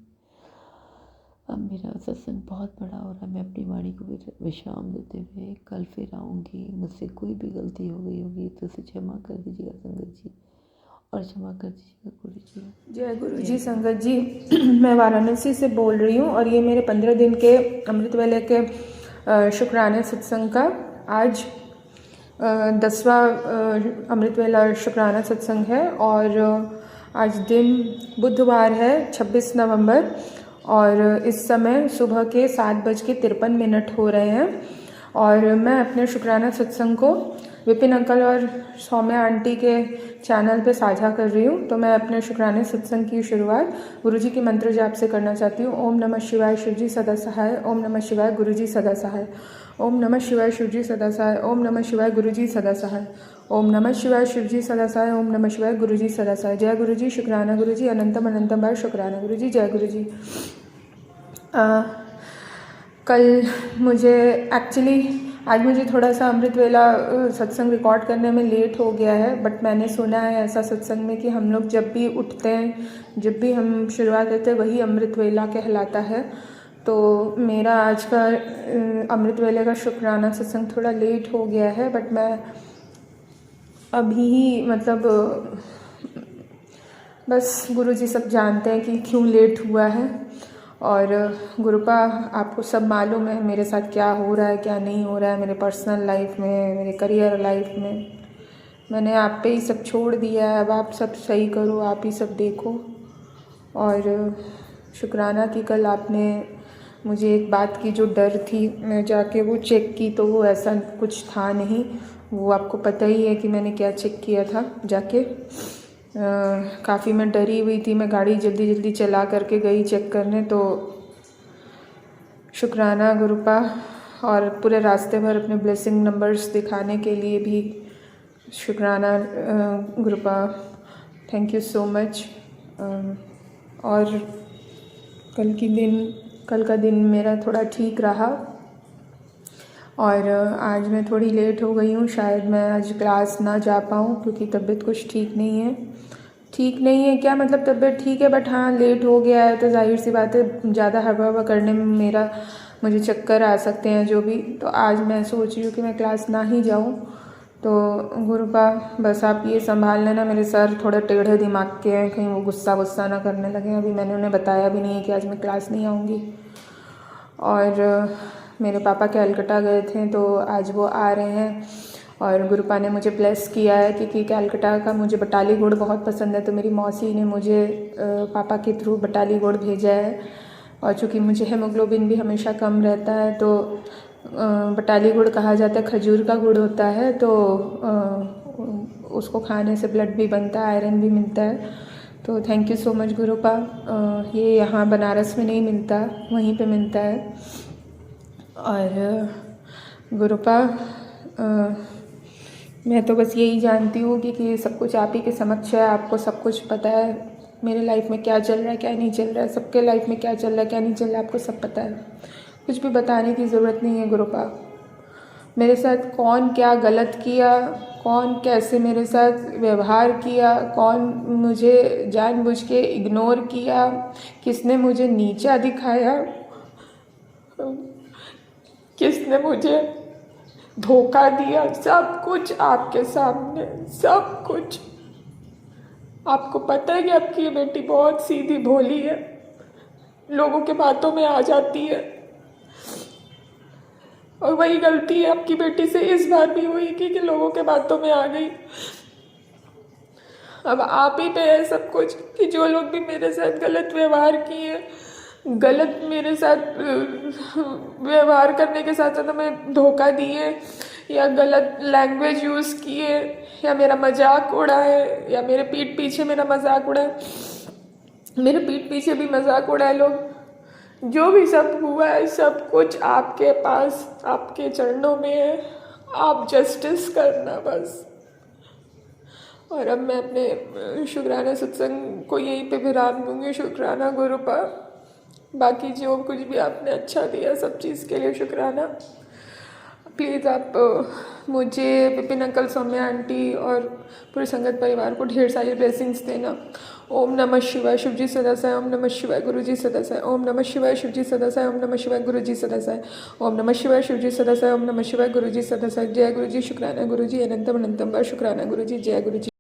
अब मेरा सत्संग बहुत बड़ा हो रहा है, मैं अपनी वाणी को विश्राम देते हुए कल फिर आऊँगी। मुझसे कोई भी गलती हो गई होगी तो उसे क्षमा कर दीजिएगा संगत जी, और क्षमा कर दीजिएगा गुरु जी। जय गुरु जी। संगत जी, मैं वाराणसी से बोल रही हूँ और ये मेरे 15 दिन के अमृत वेले के शुक्राने सत्संग का आज 10वां अमृत वेला शुक्राना सत्संग है। और आज दिन बुधवार है 26 नवंबर, और इस समय सुबह के 7:53 हो रहे हैं। और मैं अपने शुक्राना सत्संग को विपिन अंकल और सौम्या आंटी के चैनल पे साझा कर रही हूँ। तो मैं अपने शुक्राने सत्संग की शुरुआत गुरुजी के मंत्र जाप से करना चाहती हूँ। ओम नमः शिवाय शिवजी सदा सहाय, ओम नमः शिवाय गुरुजी सदा सहाय, ओम नमः शिवाय शिवजी सदा सहाय, ओम नमः शिवाय गुरुजी सदा सहाय, ओम नमः शिवाय शिवजी सदा सहाय, ओम नमः शिवाय गुरुजी सदा सहाय। जय गुरुजी, शुक्राना गुरुजी, अनंतम अनंतम बार शुक्राना गुरुजी, जय गुरुजी। कल मुझे आज मुझे थोड़ा सा अमृत वेला सत्संग रिकॉर्ड करने में लेट हो गया है, बट मैंने सुना है ऐसा सत्संग में कि हम लोग जब भी उठते हैं, जब भी हम शुरुआत करते हैं, वही अमृत वेला कहलाता है। तो मेरा आज का अमृत वेले का शुक्राना सत्संग थोड़ा लेट हो गया है, बट मैं अभी ही बस गुरुजी सब जानते हैं कि क्यों लेट हुआ है। और गुरुपा, आपको सब मालूम है मेरे साथ क्या हो रहा है, क्या नहीं हो रहा है, मेरे पर्सनल लाइफ में, मेरे करियर लाइफ में। मैंने आप पे ही सब छोड़ दिया है, अब आप सब सही करो, आप ही सब देखो। और शुक्राना कि कल आपने मुझे एक बात की जो डर थी, मैं जाके वो चेक की तो वो ऐसा कुछ था नहीं। वो आपको पता ही है कि मैंने क्या चेक किया था जाके। काफ़ी मैं डरी हुई थी, मैं गाड़ी जल्दी जल्दी चला करके गई चेक करने। तो शुक्राना गुरुपा, और पूरे रास्ते भर अपने ब्लेसिंग नंबर्स दिखाने के लिए भी शुक्राना गुरुपा, थैंक यू सो मच। और कल का दिन मेरा थोड़ा ठीक रहा, और आज मैं थोड़ी लेट हो गई हूँ। शायद मैं आज क्लास ना जा पाऊँ क्योंकि तबीयत कुछ ठीक नहीं है। ठीक नहीं है क्या मतलब, तबीयत ठीक है, बट हाँ लेट हो गया है तो जाहिर सी बात है ज़्यादा हवा हवा करने में मुझे चक्कर आ सकते हैं जो भी। तो आज मैं सोच रही हूँ कि मैं क्लास ना ही जाऊँ, तो गुरुपा बस आप ये संभाल लेना, मेरे सर थोड़े टेढ़े दिमाग के हैं, कहीं वो गुस्सा वुस्सा ना करने लगे। अभी मैंने उन्हें बताया भी नहीं है कि आज मैं क्लास नहीं आऊँगी। और मेरे पापा कैलकटा गए थे तो आज वो आ रहे हैं और गुरुपा ने मुझे ब्लेस किया है क्योंकि कैलकटा का मुझे बटाली गुड़ बहुत पसंद है, तो मेरी मौसी ने मुझे पापा के थ्रू बटाली गुड़ भेजा है। और चूँकि मुझे हेमोग्लोबिन भी हमेशा कम रहता है तो बटाली गुड़ कहा जाता है खजूर का गुड़ होता है, तो उसको खाने से ब्लड भी बनता है, आयरन भी मिलता है। तो थैंक यू सो मच गुरुपा। ये यहाँ बनारस में नहीं मिलता, वहीं पे मिलता है। और गुरुपा मैं तो बस यही जानती हूँ कि सब कुछ आप ही के समक्ष है, आपको सब कुछ पता है मेरे लाइफ में क्या चल रहा है क्या नहीं चल रहा है, सबके लाइफ में क्या चल रहा है क्या नहीं चल रहा है, आपको सब पता है। कुछ भी बताने की ज़रूरत नहीं है गुरुपा। मेरे साथ कौन क्या गलत किया, कौन कैसे मेरे साथ व्यवहार किया, कौन मुझे जानबूझ के इग्नोर किया, किसने मुझे नीचा दिखाया, किसने मुझे धोखा दिया, सब कुछ आपके सामने, सब कुछ। आपको पता है कि आपकी ये बेटी बहुत सीधी भोली है, लोगों के बातों में आ जाती है, और वही गलती है आपकी बेटी से इस बार भी हुई कि लोगों के बातों में आ गई। अब आप ही पे है सब कुछ कि जो लोग भी मेरे साथ गलत व्यवहार किए, गलत मेरे साथ व्यवहार करने के साथ साथ हमें धोखा दिए या गलत लैंग्वेज यूज़ किए या मेरा मजाक उड़ाए या मेरे पीठ पीछे मेरा मजाक उड़ाए, मेरे पीठ पीछे भी मजाक उड़ाए लोग, जो भी सब हुआ है सब कुछ आपके पास, आपके चरणों में है। आप जस्टिस करना बस। और अब मैं अपने शुक्राना सत्संग को यहीं पे विराम दूंगी। शुक्राना गुरुपा, बाकी जो कुछ भी आपने अच्छा दिया सब चीज़ के लिए शुक्राना। प्लीज़ आप मुझे, विपिन अंकल, सौम्या आंटी और पूरे संगत परिवार को ढेर सारी ब्लेसिंग्स देना। ओम नमः शिवाय, शिव जी सदा साई। ओम नमः शिवाय, गुरु जी सदा साई। ओम नमः शिवाय, शिव जी सदा साई। ओम नमः शिवाय, गुरु जी सदा साई। ओम नमः शिवाय, शिव जी सदा साई। ओम नमः शिवाय, गुरु जी सदा साई। जय गुरु जी, शुक्राना गुरु जी, अनंतम अनंतम बार शुक्राना गुरु जी। जय गुरु जी।